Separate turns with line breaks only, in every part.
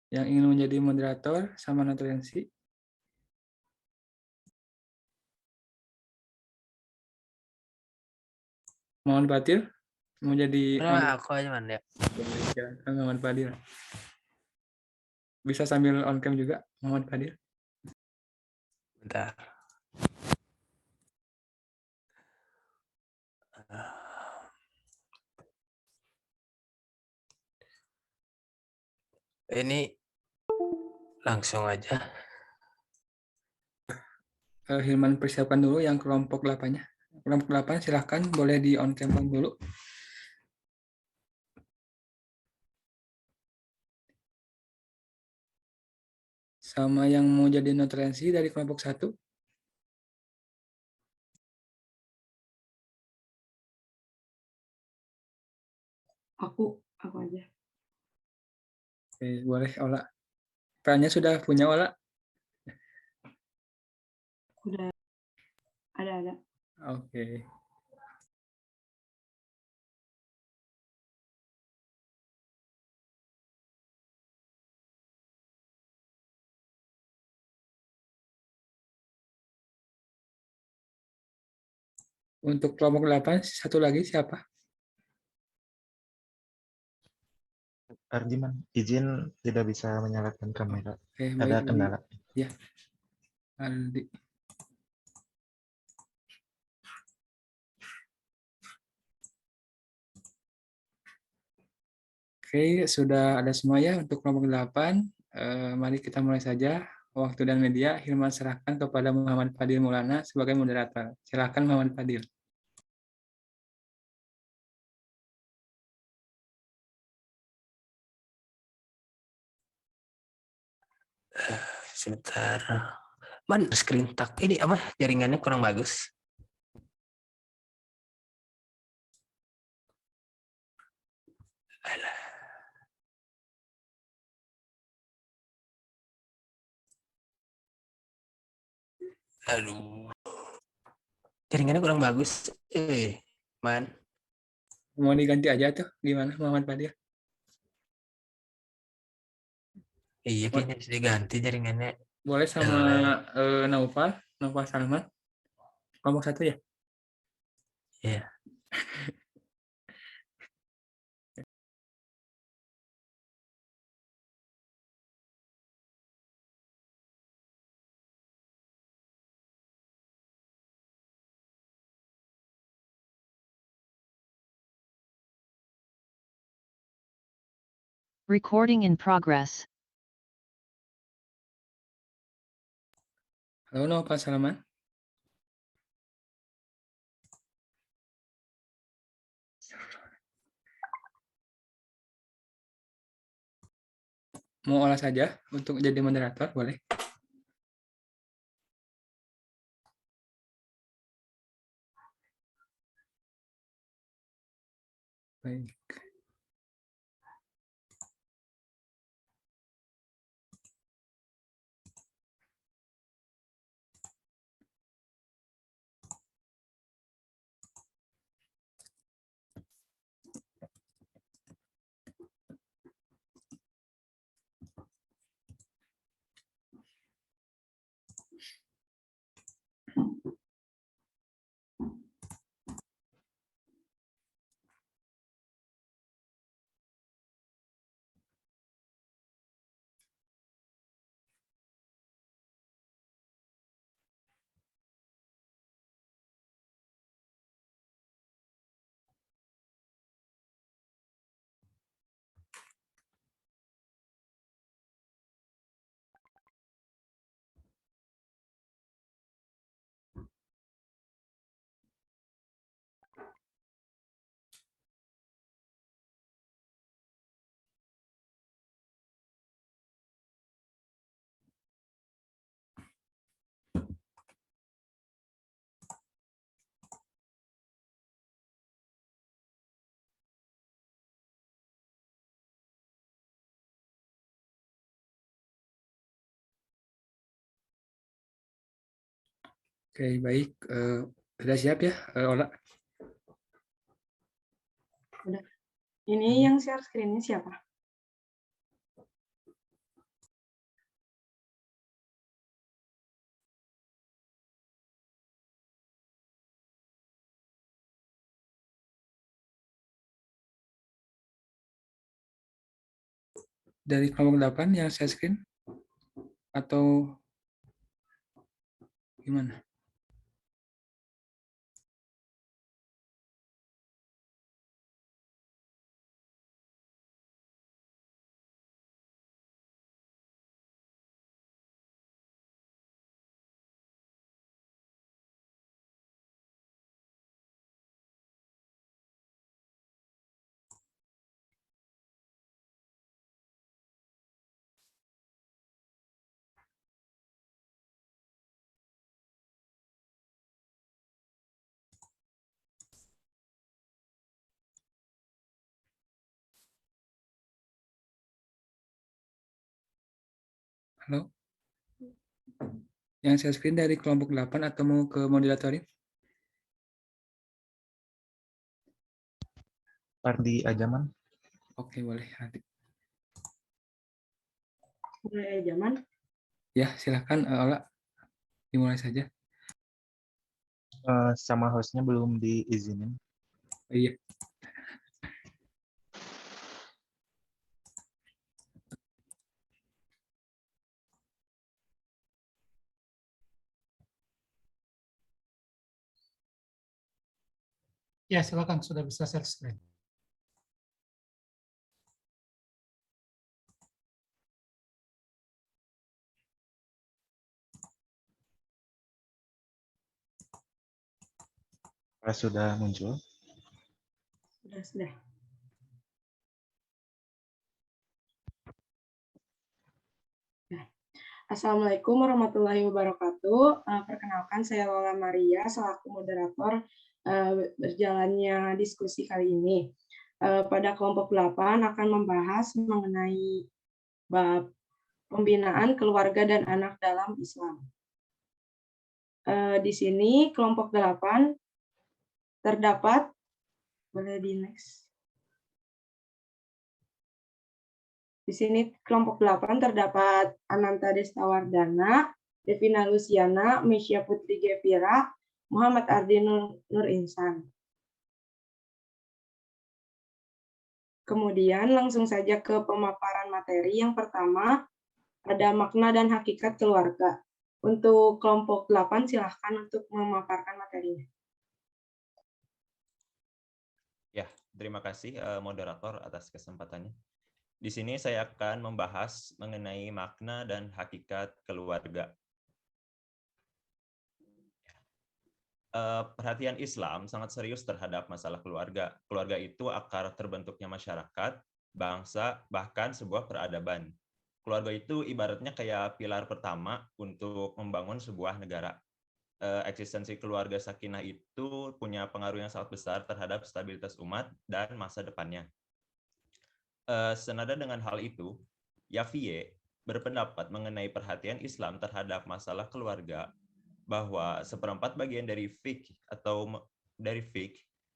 Yang ingin menjadi moderator sama notulensi. Muhammad Fadil mau jadi
Aku aja man ya.
Muhammad Fadil. Bisa sambil on cam juga Muhammad Fadil.
Bentar. Ini langsung aja.
Hilman persiapkan dulu yang kelompok 8-nya. Kelompok 8 silahkan boleh di on cam dulu. Sama yang mau jadi notulensi dari kelompok 1.
Aku aja.
Oke, boleh Ola. Perannya sudah punya Ola?
Udah ada.
Oke. Untuk kelompok 8, satu lagi siapa?
Arjiman, izin tidak bisa menyalakan kamera.
Oke,
Ada
baik.
kendala.
Ya, Aldi. Oke, sudah ada semua ya untuk kelompok 8. Mari kita mulai saja. Waktu dan media, Hilman serahkan kepada Muhammad Fadil Maulana sebagai moderator. Silakan Muhammad Fadil.
Sebentar. Man, screen tag ini apa? Jaringannya kurang bagus. Alah. Aduh. Jaringannya kurang bagus. Man.
Mau diganti aja tuh, gimana Muhammad Fadil?
Iya, kayaknya bisa diganti jaringannya.
Boleh sama Naufal Salman. Kelompok 1 ya?
Iya.
Recording in progress.
Halo Naufal Salman. Mau olah saja untuk jadi moderator, boleh? Baik. Oke, baik. Sudah siap ya, Ola?
Udah. Ini yang share screen-nya siapa?
dari kelompok 8 yang share screen atau gimana? Halo? Yang share screen dari kelompok 8 atau mau ke moderator?
Pardi Ajaman.
Oke, boleh.
Mulai zaman.
Ya, silakan Ola. Dimulai saja.
Sama hostnya belum diizinin.
Oh, iya.
Ya, silakan. Sudah bisa share screen.
Sudah muncul.
Sudah. Assalamualaikum warahmatullahi wabarakatuh. Perkenalkan, saya Lola Maria, selaku moderator berjalannya diskusi kali ini. Pada kelompok 8 akan membahas mengenai bab pembinaan keluarga dan anak dalam Islam. Di sini kelompok 8 terdapat, boleh di next. Di sini kelompok 8 terdapat Ananta Destawardana, Devina Luciana, Mesya Putri Gevira, Muhammad Ardi Nur Insan. Kemudian langsung saja ke pemaparan materi. Yang pertama, ada makna dan hakikat keluarga. Untuk kelompok 8, silahkan untuk memaparkan materinya.
Ya, terima kasih moderator atas kesempatannya. Di sini saya akan membahas mengenai makna dan hakikat keluarga. Perhatian Islam sangat serius terhadap masalah keluarga. Keluarga itu akar terbentuknya masyarakat, bangsa, bahkan sebuah peradaban. Keluarga itu ibaratnya kayak pilar pertama untuk membangun sebuah negara. Eksistensi keluarga sakinah itu punya pengaruh yang sangat besar terhadap stabilitas umat dan masa depannya. Senada dengan hal itu, Yafie berpendapat mengenai perhatian Islam terhadap masalah keluarga bahwa seperempat bagian dari fikih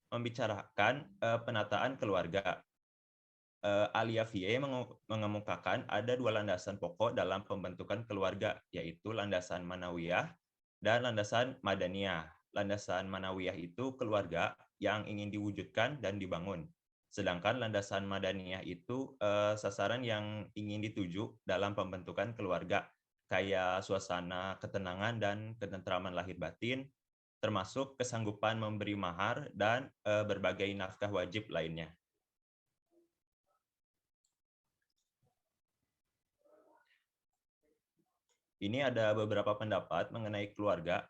membicarakan penataan keluarga. Ali Yafie mengemukakan ada dua landasan pokok dalam pembentukan keluarga, yaitu landasan Manawiyah dan landasan Madaniyah. Landasan Manawiyah itu keluarga yang ingin diwujudkan dan dibangun. Sedangkan landasan Madaniyah itu sasaran yang ingin dituju dalam pembentukan keluarga, kayak suasana ketenangan dan ketentraman lahir batin, termasuk kesanggupan memberi mahar dan berbagai nafkah wajib lainnya. Ini ada beberapa pendapat mengenai keluarga.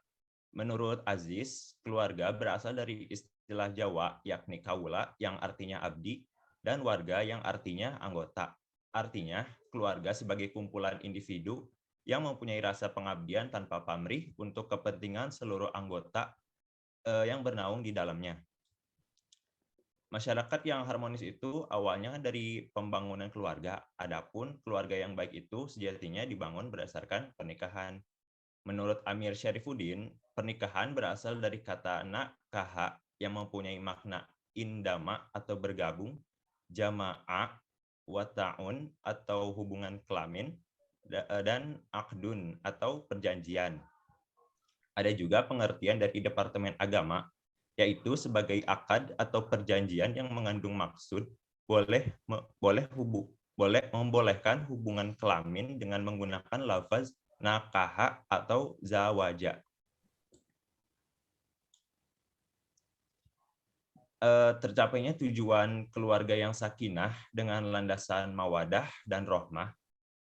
Menurut Aziz, keluarga berasal dari istilah Jawa, yakni kaula yang artinya abdi, dan warga yang artinya anggota. Artinya, keluarga sebagai kumpulan individu yang mempunyai rasa pengabdian tanpa pamrih untuk kepentingan seluruh anggota yang bernaung di dalamnya. Masyarakat yang harmonis itu awalnya dari pembangunan keluarga. Adapun keluarga yang baik itu sejatinya dibangun berdasarkan pernikahan. Menurut Amir Syarifuddin, pernikahan berasal dari kata nakaha yang mempunyai makna indama atau bergabung, jama'a, wata'un atau hubungan kelamin, dan akdun atau perjanjian. Ada juga pengertian dari Departemen Agama, yaitu sebagai akad atau perjanjian yang mengandung maksud boleh membolehkan hubungan kelamin dengan menggunakan lafaz nakaha atau zawaja. Tercapainya tujuan keluarga yang sakinah dengan landasan mawadah dan rohmah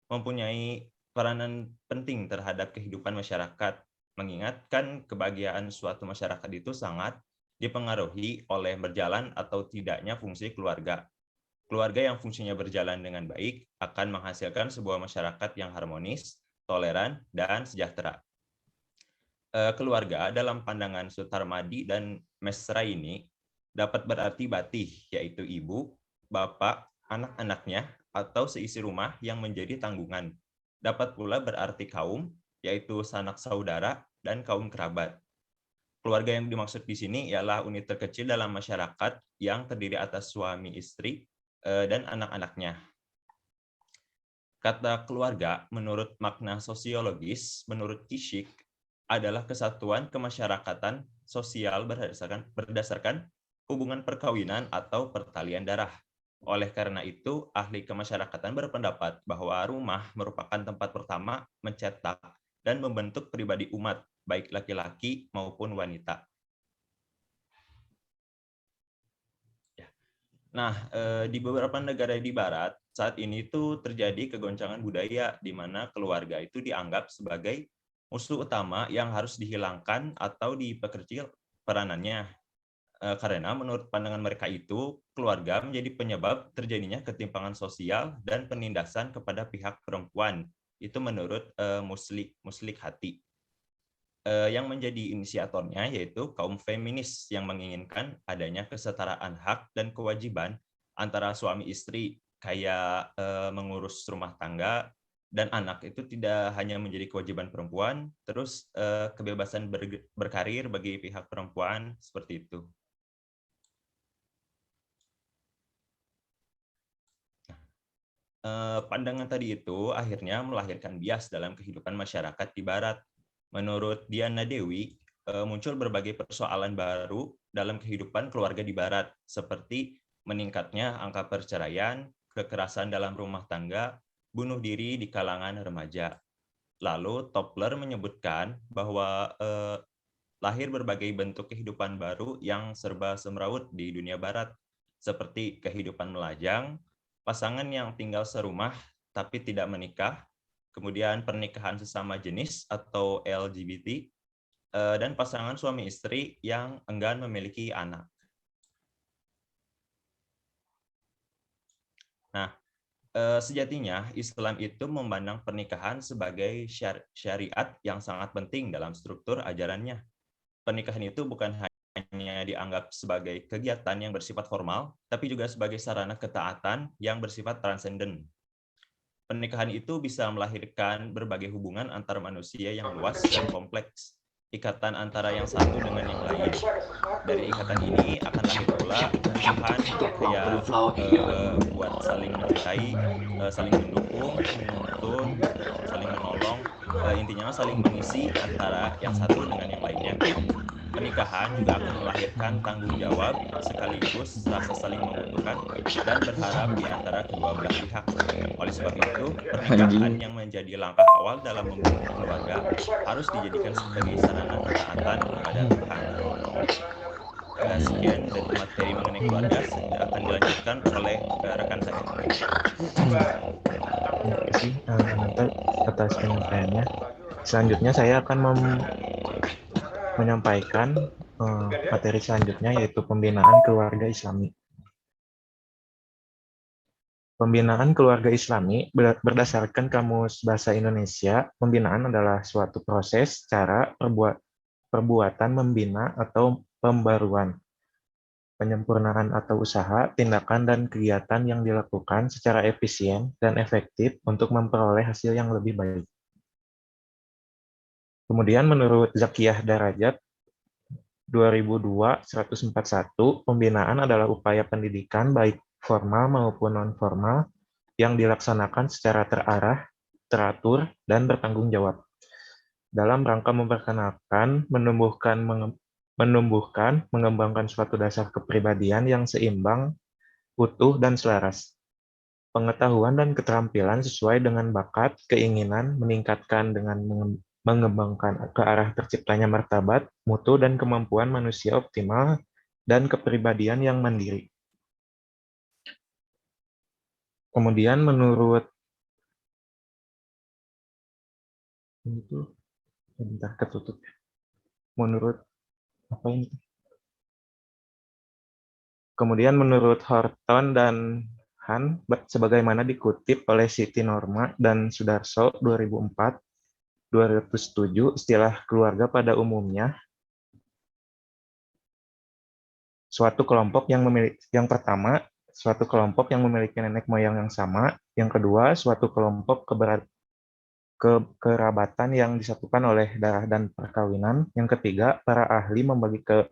mempunyai peranan penting terhadap kehidupan masyarakat, mengingatkan kebahagiaan suatu masyarakat itu sangat dipengaruhi oleh berjalan atau tidaknya fungsi keluarga. Keluarga yang fungsinya berjalan dengan baik akan menghasilkan sebuah masyarakat yang harmonis, toleran, dan sejahtera. Keluarga dalam pandangan Sutarmadi dan Mesraini dapat berarti batih, yaitu ibu, bapak, anak-anaknya, atau seisi rumah yang menjadi tanggungan. Dapat pula berarti kaum, yaitu sanak saudara dan kaum kerabat. Keluarga yang dimaksud di sini ialah unit terkecil dalam masyarakat yang terdiri atas suami, istri, dan anak-anaknya. Kata keluarga menurut makna sosiologis, menurut Kishik, adalah kesatuan kemasyarakatan sosial berdasarkan hubungan perkawinan atau pertalian darah. Oleh karena itu, ahli kemasyarakatan berpendapat bahwa rumah merupakan tempat pertama mencetak dan membentuk pribadi umat, baik laki-laki maupun wanita. Nah, di beberapa negara di Barat, saat ini tuh terjadi kegoncangan budaya di mana keluarga itu dianggap sebagai musuh utama yang harus dihilangkan atau diperkecil peranannya. Karena menurut pandangan mereka itu, keluarga menjadi penyebab terjadinya ketimpangan sosial dan penindasan kepada pihak perempuan. Itu menurut Muslik Hati. Yang menjadi inisiatornya yaitu kaum feminis yang menginginkan adanya kesetaraan hak dan kewajiban antara suami istri, kayak mengurus rumah tangga dan anak itu tidak hanya menjadi kewajiban perempuan, terus kebebasan berkarir bagi pihak perempuan, seperti itu. Pandangan tadi itu akhirnya melahirkan bias dalam kehidupan masyarakat di Barat. Menurut Diana Dewi, muncul berbagai persoalan baru dalam kehidupan keluarga di Barat, seperti meningkatnya angka perceraian, kekerasan dalam rumah tangga, bunuh diri di kalangan remaja. Lalu Topler menyebutkan bahwa lahir berbagai bentuk kehidupan baru yang serba semrawut di dunia Barat, seperti kehidupan melajang, pasangan yang tinggal serumah tapi tidak menikah, kemudian pernikahan sesama jenis atau LGBT, dan pasangan suami istri yang enggan memiliki anak. Nah, sejatinya Islam itu memandang pernikahan sebagai syariat yang sangat penting dalam struktur ajarannya. Pernikahan itu bukan hanya dianggap sebagai kegiatan yang bersifat formal, tapi juga sebagai sarana ketaatan yang bersifat transenden. Pernikahan itu bisa melahirkan berbagai hubungan antar manusia yang luas dan kompleks, ikatan antara yang satu dengan yang lain. Dari ikatan ini akan lahir pula pernikahan kayak buat saling mencintai, saling mendukung, menuntun, saling menolong, intinya saling mengisi antara yang satu dengan yang lainnya. Pernikahan juga akan melahirkan tanggung jawab sekaligus rasa saling membutuhkan dan berharap di antara kedua belah pihak. Oleh sebab itu, pernikahan yang menjadi langkah awal dalam membentuk keluarga harus dijadikan sebagai sarana ketaatan kepada Tuhan. Sekian dari materi mengenai keluarga akan dilanjutkan oleh rekan saya.
Terima kasih Ananta atas penyampaiannya. Selanjutnya saya akan menyampaikan materi selanjutnya, yaitu pembinaan keluarga Islami. Pembinaan keluarga Islami berdasarkan Kamus Bahasa Indonesia, pembinaan adalah suatu proses, cara, perbuatan membina atau pembaruan, penyempurnaan atau usaha, tindakan dan kegiatan yang dilakukan secara efisien dan efektif untuk memperoleh hasil yang lebih baik. Kemudian menurut Zakiyah Darajat 2002-141, pembinaan adalah upaya pendidikan baik formal maupun non-formal yang dilaksanakan secara terarah, teratur, dan bertanggung jawab dalam rangka memperkenalkan, menumbuhkan, mengembangkan suatu dasar kepribadian yang seimbang, utuh, dan selaras. pengetahuan dan keterampilan sesuai dengan bakat, keinginan, meningkatkan dengan mengembangkan ke arah terciptanya martabat, mutu, dan kemampuan manusia optimal, dan kepribadian yang mandiri. Kemudian menurut itu bentar ketutup. Menurut apa ini? Kemudian menurut Horton dan Han, sebagaimana dikutip oleh Siti Norma dan Sudarso 2004, 207, istilah keluarga pada umumnya suatu kelompok yang pertama, suatu kelompok yang memiliki nenek moyang yang sama, yang kedua, suatu kelompok kerabatan yang disatukan oleh darah dan perkawinan, yang ketiga, para ahli membagi ke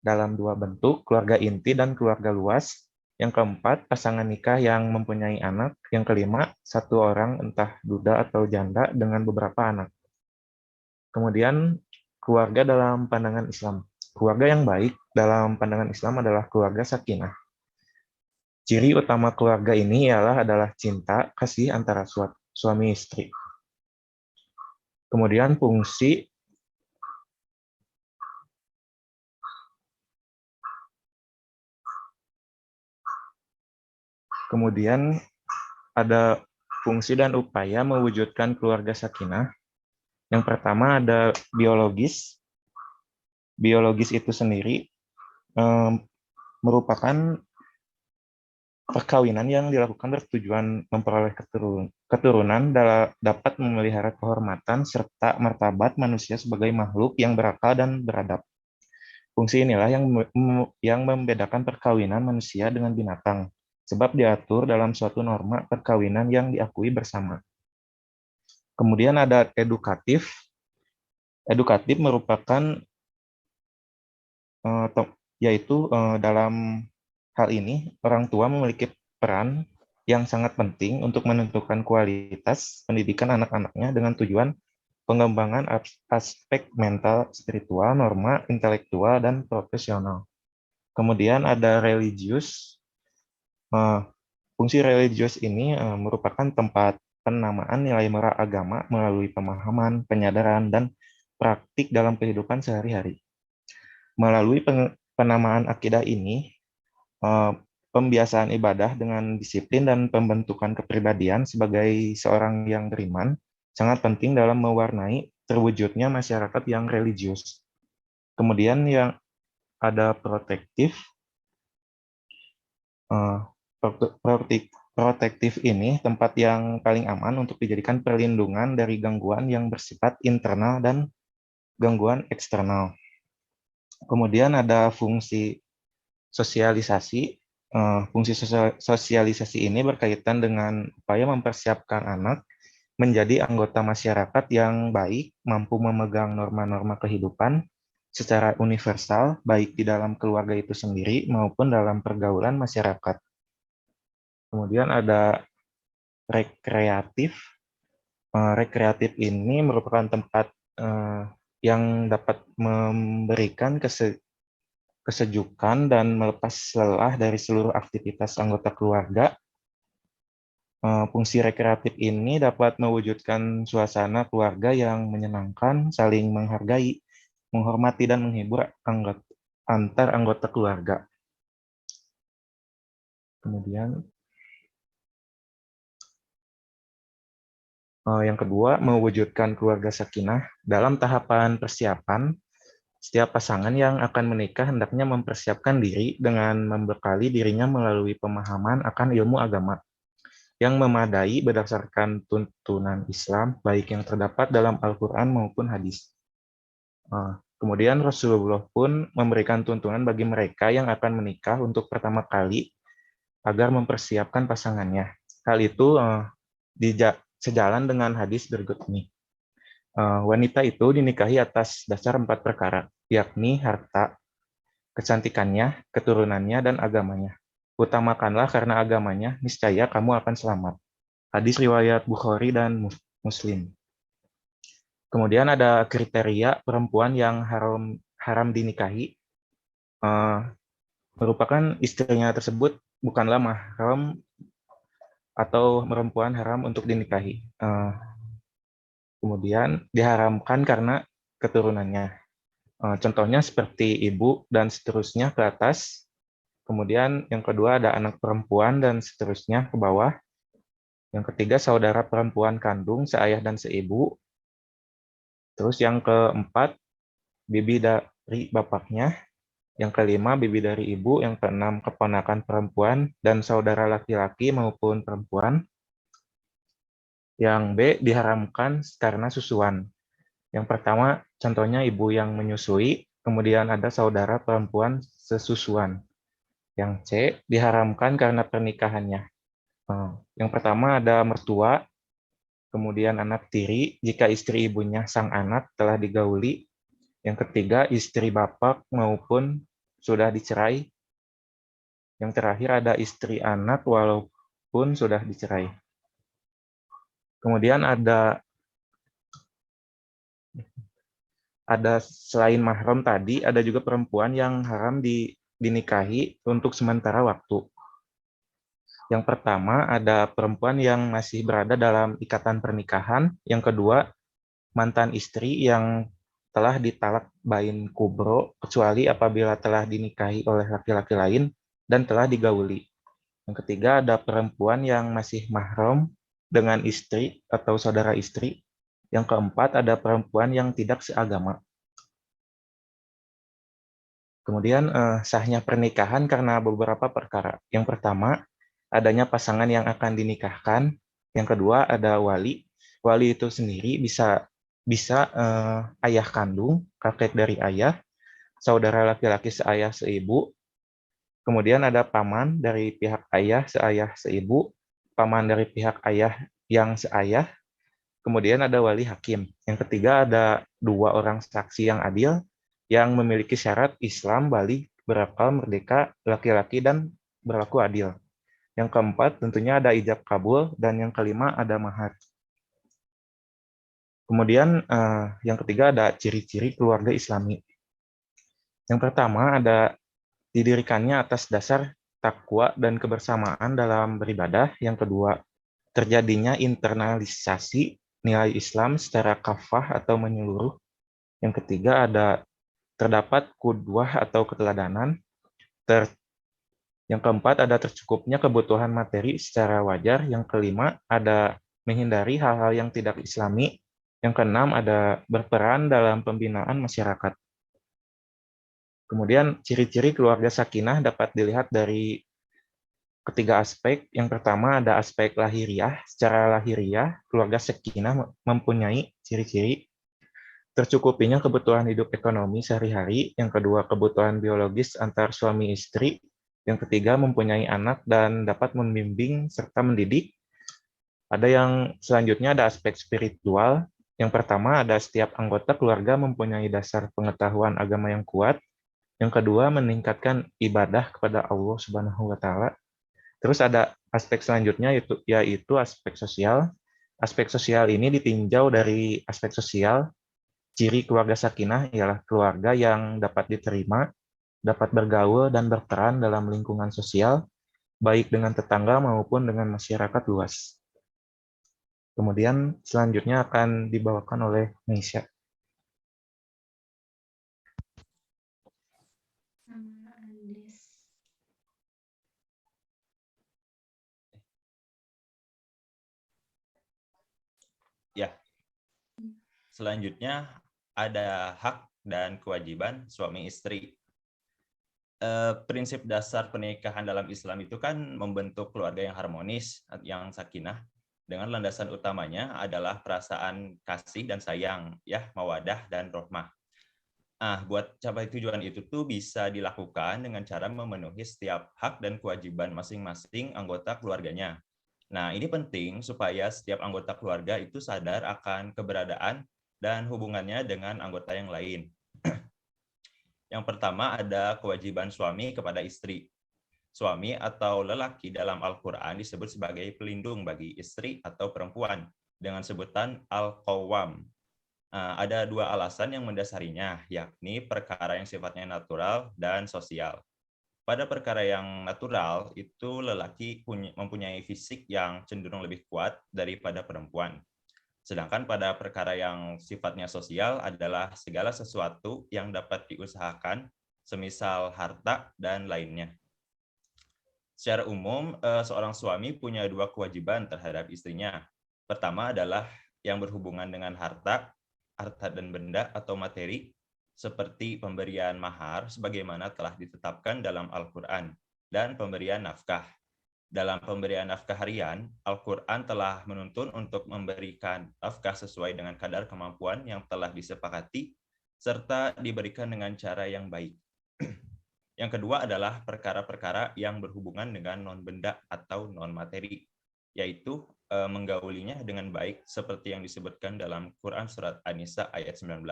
dalam dua bentuk, keluarga inti dan keluarga luas. Yang keempat, pasangan nikah yang mempunyai anak. Yang kelima, satu orang entah duda atau janda dengan beberapa anak. Kemudian, keluarga dalam pandangan Islam. Keluarga yang baik dalam pandangan Islam adalah keluarga sakinah. Ciri utama keluarga ini adalah cinta, kasih antara suami istri. Kemudian fungsi Kemudian ada fungsi dan upaya mewujudkan keluarga sakinah. Yang pertama ada biologis. Biologis itu sendiri merupakan perkawinan yang dilakukan bertujuan memperoleh keturunan dapat memelihara kehormatan serta martabat manusia sebagai makhluk yang berakal dan beradab. Fungsi inilah yang membedakan perkawinan manusia dengan binatang, sebab diatur dalam suatu norma perkawinan yang diakui bersama. Kemudian ada edukatif. Edukatif merupakan yaitu dalam hal ini orang tua memiliki peran yang sangat penting untuk menentukan kualitas pendidikan anak-anaknya dengan tujuan pengembangan aspek mental, spiritual, norma, intelektual, dan profesional. Kemudian ada religius. Fungsi religius ini merupakan tempat penamaan nilai moral agama melalui pemahaman, penyadaran, dan praktik dalam kehidupan sehari-hari. Melalui penamaan akidah ini, pembiasaan ibadah dengan disiplin dan pembentukan kepribadian sebagai seorang yang beriman sangat penting dalam mewarnai terwujudnya masyarakat yang religius. Kemudian yang ada protektif. Protektif ini tempat yang paling aman untuk dijadikan perlindungan dari gangguan yang bersifat internal dan gangguan eksternal. Kemudian ada fungsi sosialisasi. Fungsi sosialisasi ini berkaitan dengan upaya mempersiapkan anak menjadi anggota masyarakat yang baik, mampu memegang norma-norma kehidupan secara universal, baik di dalam keluarga itu sendiri maupun dalam pergaulan masyarakat. Kemudian ada rekreatif. Rekreatif ini merupakan tempat yang dapat memberikan kesejukan dan melepas lelah dari seluruh aktivitas anggota keluarga. Fungsi rekreatif ini dapat mewujudkan suasana keluarga yang menyenangkan, saling menghargai, menghormati, dan menghibur antar anggota keluarga. Kemudian yang kedua, mewujudkan keluarga sakinah. Dalam tahapan persiapan, setiap pasangan yang akan menikah hendaknya mempersiapkan diri dengan membekali dirinya melalui pemahaman akan ilmu agama yang memadai berdasarkan tuntunan Islam, baik yang terdapat dalam Al-Quran maupun hadis. Kemudian Rasulullah pun memberikan tuntunan bagi mereka yang akan menikah untuk pertama kali agar mempersiapkan pasangannya. Hal itu sejalan dengan hadis berikut ini. Wanita itu dinikahi atas dasar 4 perkara, yakni harta, kecantikannya, keturunannya, dan agamanya. Utamakanlah karena agamanya, niscaya kamu akan selamat. Hadis riwayat Bukhari dan Muslim. Kemudian ada kriteria perempuan yang haram dinikahi. Merupakan istrinya tersebut bukanlah mahram atau perempuan haram untuk dinikahi. Kemudian diharamkan karena keturunannya. Contohnya seperti ibu dan seterusnya ke atas. Kemudian yang kedua ada anak perempuan dan seterusnya ke bawah. Yang ketiga saudara perempuan kandung seayah dan seibu. Terus yang keempat bibi dari bapaknya. Yang kelima bibi dari ibu. Yang keenam keponakan perempuan dan saudara laki-laki maupun perempuan. Yang B diharamkan karena susuan. Yang pertama contohnya ibu yang menyusui. Kemudian ada saudara perempuan sesusuan. Yang C diharamkan karena pernikahannya. Yang pertama ada mertua, kemudian anak tiri jika istri ibunya sang anak telah digauli. Yang ketiga istri bapak maupun sudah dicerai. Yang terakhir ada istri anak walaupun sudah dicerai. Kemudian ada selain mahram tadi, ada juga perempuan yang haram dinikahi untuk sementara waktu. Yang pertama ada perempuan yang masih berada dalam ikatan pernikahan. Yang kedua, mantan istri yang telah ditalak bain kubro, kecuali apabila telah dinikahi oleh laki-laki lain dan telah digauli. Yang ketiga ada perempuan yang masih mahram dengan istri atau saudara istri. Yang keempat ada perempuan yang tidak seagama. Kemudian sahnya pernikahan karena beberapa perkara. Yang pertama, adanya pasangan yang akan dinikahkan. Yang kedua ada wali. Wali itu sendiri bisa ayah kandung, kakek dari ayah, saudara laki-laki seayah seibu. Kemudian ada paman dari pihak ayah seayah seibu, paman dari pihak ayah yang seayah. Kemudian ada wali hakim. Yang ketiga ada 2 orang saksi yang adil yang memiliki syarat Islam, balik, berakal, merdeka, laki-laki, dan berlaku adil. Yang keempat tentunya ada ijab kabul, dan yang kelima ada mahar. Kemudian yang ketiga ada ciri-ciri keluarga Islami. Yang pertama ada didirikannya atas dasar takwa dan kebersamaan dalam beribadah. Yang kedua, terjadinya internalisasi nilai Islam secara kafah atau menyeluruh. Yang ketiga ada terdapat qudwah atau keteladanan. Yang keempat ada tercukupnya kebutuhan materi secara wajar. Yang kelima ada menghindari hal-hal yang tidak Islami. Yang keenam ada berperan dalam pembinaan masyarakat. Kemudian ciri-ciri keluarga sakinah dapat dilihat dari ketiga aspek. Yang pertama ada aspek lahiriah. Secara lahiriah, keluarga sakinah mempunyai ciri-ciri tercukupinya kebutuhan hidup ekonomi sehari-hari. Yang kedua, kebutuhan biologis antar suami istri. Yang ketiga, mempunyai anak dan dapat membimbing serta mendidik. Ada yang selanjutnya ada aspek spiritual. Yang pertama ada setiap anggota keluarga mempunyai dasar pengetahuan agama yang kuat. Yang kedua, meningkatkan ibadah kepada Allah Subhanahu wa taala. Terus ada aspek selanjutnya yaitu aspek sosial. Aspek sosial ini ditinjau dari aspek sosial. Ciri keluarga sakinah ialah keluarga yang dapat diterima, dapat bergaul dan berperan dalam lingkungan sosial, baik dengan tetangga maupun dengan masyarakat luas. Kemudian selanjutnya akan dibawakan oleh Nisha.
Ya. Selanjutnya ada hak dan kewajiban suami istri. Prinsip dasar pernikahan dalam Islam itu kan membentuk keluarga yang harmonis, yang sakinah, dengan landasan utamanya adalah perasaan kasih dan sayang, ya, mawadah dan rohmah. Buat capai tujuan itu tuh bisa dilakukan dengan cara memenuhi setiap hak dan kewajiban masing-masing anggota keluarganya. Nah, ini penting supaya setiap anggota keluarga itu sadar akan keberadaan dan hubungannya dengan anggota yang lain. Yang pertama ada kewajiban suami kepada istri. Suami atau lelaki dalam Al-Quran disebut sebagai pelindung bagi istri atau perempuan dengan sebutan Al-Qawwam. Ada 2 alasan yang mendasarinya, yakni perkara yang sifatnya natural dan sosial. Pada perkara yang natural, itu lelaki mempunyai fisik yang cenderung lebih kuat daripada perempuan. Sedangkan pada perkara yang sifatnya sosial adalah segala sesuatu yang dapat diusahakan, semisal harta dan lainnya. Secara umum, seorang suami punya dua kewajiban terhadap istrinya. Pertama adalah yang berhubungan dengan harta dan benda atau materi, seperti pemberian mahar sebagaimana telah ditetapkan dalam Al-Quran, dan pemberian nafkah. Dalam pemberian nafkah harian, Al-Quran telah menuntun untuk memberikan nafkah sesuai dengan kadar kemampuan yang telah disepakati, serta diberikan dengan cara yang baik. Yang kedua adalah perkara-perkara yang berhubungan dengan non-benda atau non-materi, yaitu menggaulinya dengan baik, seperti yang disebutkan dalam Quran Surat An-Nisa ayat 19,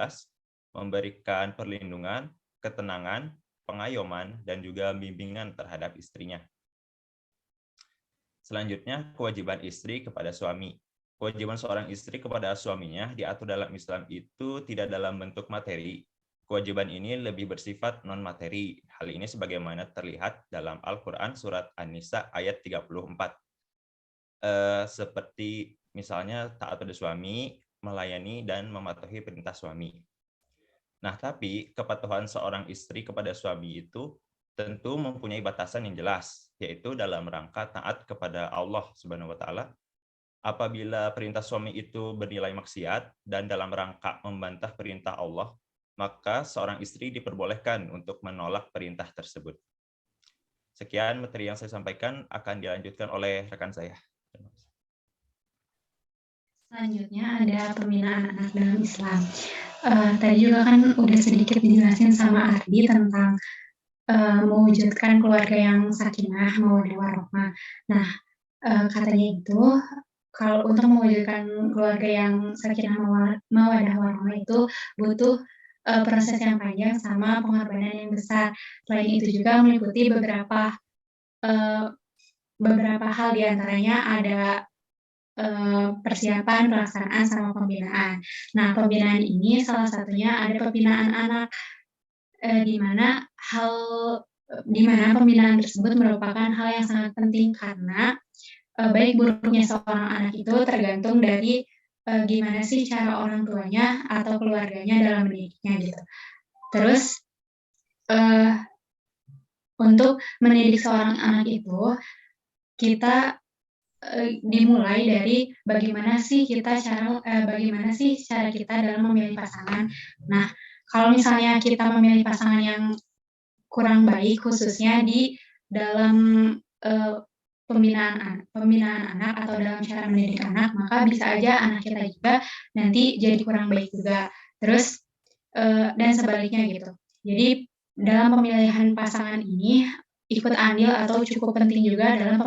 memberikan perlindungan, ketenangan, pengayoman, dan juga bimbingan terhadap istrinya. Selanjutnya, kewajiban istri kepada suami. Kewajiban seorang istri kepada suaminya diatur dalam Islam itu tidak dalam bentuk materi. Kewajiban ini lebih bersifat non-materi. Hal ini sebagaimana terlihat dalam Al-Quran Surat An-Nisa ayat 34. Seperti misalnya taat pada suami, melayani, dan mematuhi perintah suami. Nah, tapi kepatuhan seorang istri kepada suami itu tentu mempunyai batasan yang jelas, yaitu dalam rangka taat kepada Allah Subhanahu wa Ta'ala. Apabila perintah suami itu bernilai maksiat dan dalam rangka membantah perintah Allah, maka seorang istri diperbolehkan untuk menolak perintah tersebut. Sekian materi yang saya sampaikan, akan dilanjutkan oleh rekan saya.
Selanjutnya ada pembinaan anak dalam Islam. Tadi juga kan udah sedikit dijelasin sama Ardi tentang mewujudkan keluarga yang sakinah, mawaddah warahmah. Nah, katanya itu kalau untuk mewujudkan keluarga yang sakinah, mawaddah warahmah itu butuh proses yang panjang sama pengorbanan yang besar. Selain itu juga meliputi beberapa hal, diantaranya ada persiapan, pelaksanaan, sama pembinaan. Nah, pembinaan ini salah satunya ada pembinaan anak, di mana pembinaan tersebut merupakan hal yang sangat penting karena baik buruknya seorang anak itu tergantung dari gimana sih cara orang tuanya atau keluarganya dalam mendidiknya gitu. Terus untuk mendidik seorang anak itu kita dimulai dari bagaimana sih cara kita dalam memilih pasangan. Nah, kalau misalnya kita memilih pasangan yang kurang baik, khususnya di dalam pembinaan anak atau dalam cara mendidik anak, maka bisa aja anak kita juga nanti jadi kurang baik juga. Terus dan sebaliknya gitu. Jadi dalam pemilihan pasangan ini ikut andil atau cukup penting juga dalam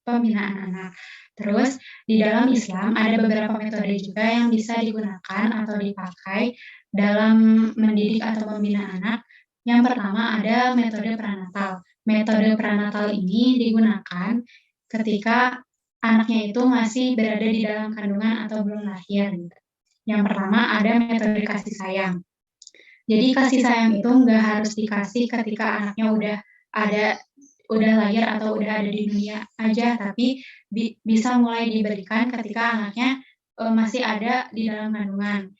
pembinaan anak. Terus di dalam Islam ada beberapa metode juga yang bisa digunakan atau dipakai dalam mendidik atau membina anak. Yang pertama ada metode pranatal. Metode pranatal ini digunakan ketika anaknya itu masih berada di dalam kandungan atau belum lahir. Yang pertama ada metode kasih sayang. Jadi kasih sayang itu nggak harus dikasih ketika anaknya udah lahir atau udah ada di dunia aja, tapi bisa mulai diberikan ketika anaknya masih ada di dalam kandungan.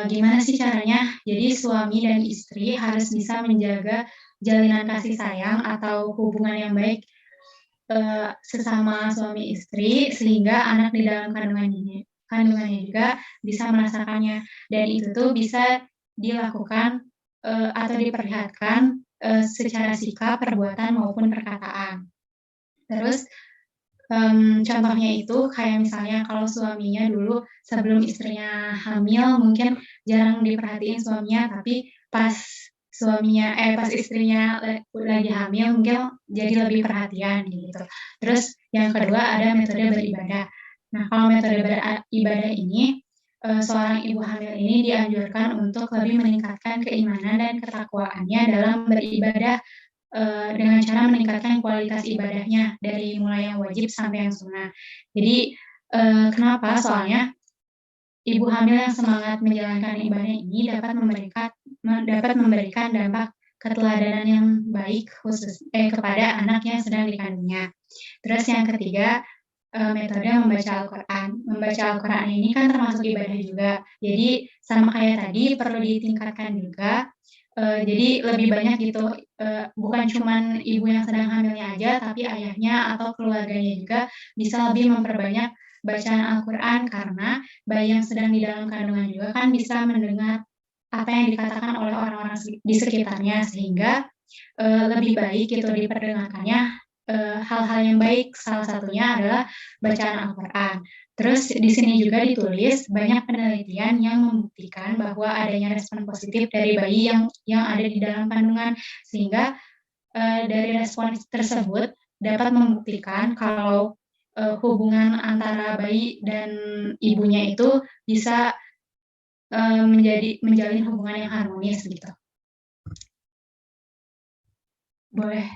Gimana sih caranya? Jadi suami dan istri harus bisa menjaga jalinan kasih sayang atau hubungan yang baik sesama suami istri sehingga anak di dalam kandungannya juga bisa merasakannya, dan itu tuh bisa dilakukan atau diperlihatkan secara sikap, perbuatan maupun perkataan. Terus contohnya itu kayak misalnya kalau suaminya dulu sebelum istrinya hamil mungkin jarang diperhatiin suaminya, tapi pas istrinya lagi hamil mungkin jadi lebih perhatian gitu. Terus yang kedua ada metode beribadah. Nah, kalau metode beribadah ini seorang ibu hamil ini dianjurkan untuk lebih meningkatkan keimanan dan ketakwaannya dalam beribadah dengan cara meningkatkan kualitas ibadahnya dari mulai yang wajib sampai yang sunnah. Jadi kenapa? Soalnya ibu hamil yang semangat menjalankan ibadah ini dapat memberikan dampak keteladanan yang baik kepada anak yang sedang dikandungnya. Terus yang ketiga, metode membaca Al-Quran. Membaca Al-Quran ini kan termasuk ibadah juga. Jadi sama kayak tadi perlu ditingkatkan juga. Jadi lebih banyak gitu, bukan cuman ibu yang sedang hamilnya aja, tapi ayahnya atau keluarganya juga bisa lebih memperbanyak bacaan Al-Quran karena bayi yang sedang di dalam kandungan juga kan bisa mendengar apa yang dikatakan oleh orang-orang di sekitarnya sehingga lebih baik gitu diperdengarkannya hal-hal yang baik, salah satunya adalah bacaan Al-Quran. Terus di sini juga ditulis banyak penelitian yang membuktikan bahwa adanya respon positif dari bayi yang ada di dalam kandungan sehingga dari respon tersebut dapat membuktikan kalau hubungan antara bayi dan ibunya itu bisa menjalin hubungan yang harmonis gitu. Boleh.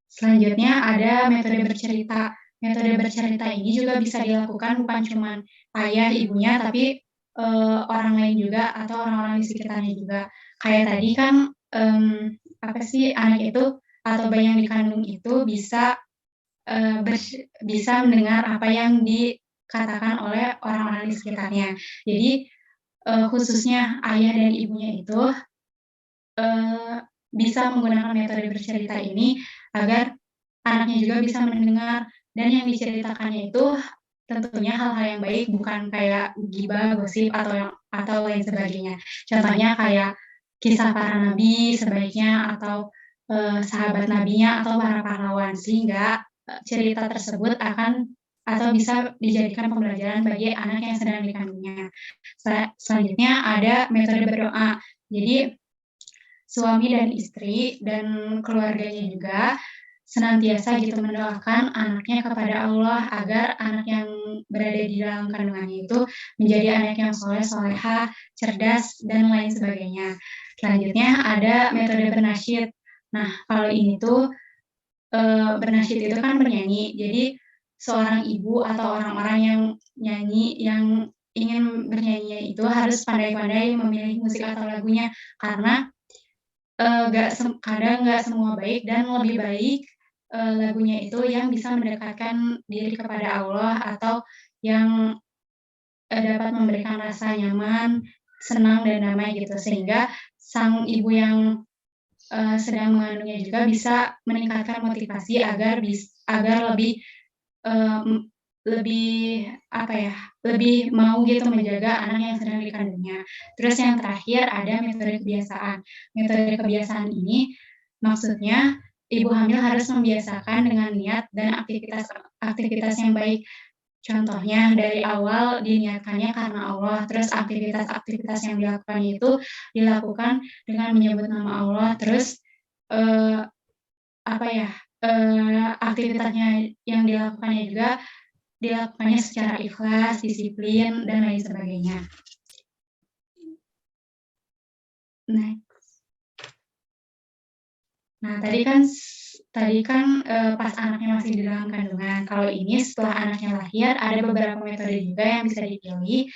Selanjutnya ada metode bercerita. Metode bercerita ini juga bisa dilakukan bukan cuma ayah ibunya, tapi orang lain juga atau orang-orang di sekitarnya juga. Kayak tadi kan anak itu atau bayi yang dikandung itu bisa mendengar apa yang dikatakan oleh orang-orang di sekitarnya. Jadi khususnya ayah dan ibunya itu bisa menggunakan metode bercerita ini agar anaknya juga bisa mendengar dan yang diceritakannya itu tentunya hal-hal yang baik, bukan kayak gibah, gosip atau lain sebagainya. Contohnya kayak kisah para nabi sebaiknya atau sahabat nabinya atau para pahlawan sehingga cerita tersebut akan atau bisa dijadikan pembelajaran bagi anak yang sedang dikandungnya. Selanjutnya ada metode berdoa. Jadi suami dan istri dan keluarganya juga senantiasa gitu mendoakan anaknya kepada Allah agar anak yang berada di dalam kandungannya itu menjadi anak yang soleh, solehah, cerdas, dan lain sebagainya. Selanjutnya ada metode bernasyid. Nah, kalau ini tuh bernasyid itu kan bernyanyi. Jadi seorang ibu atau orang-orang yang nyanyi yang ingin bernyanyi itu harus pandai-pandai memilih musik atau lagunya karena kadang nggak semua baik dan lebih baik lagunya itu yang bisa mendekatkan diri kepada Allah atau yang dapat memberikan rasa nyaman, senang dan damai gitu sehingga sang ibu yang sedang mengandungnya juga bisa meningkatkan motivasi agar lebih mau gitu menjaga anak yang sedang dikandungnya. Terus yang terakhir ada metode kebiasaan. Metode kebiasaan ini maksudnya ibu hamil harus membiasakan dengan niat dan aktivitas yang baik. Contohnya dari awal diniatkannya karena Allah, terus aktivitas yang dilakukannya itu dilakukan dengan menyebut nama Allah, terus aktivitasnya yang dilakukannya juga dilakukannya secara ikhlas, disiplin, dan lain sebagainya. Nah, tadi kan pas anaknya masih di dalam kandungan. Kalau ini setelah anaknya lahir, ada beberapa metode juga yang bisa dipilih.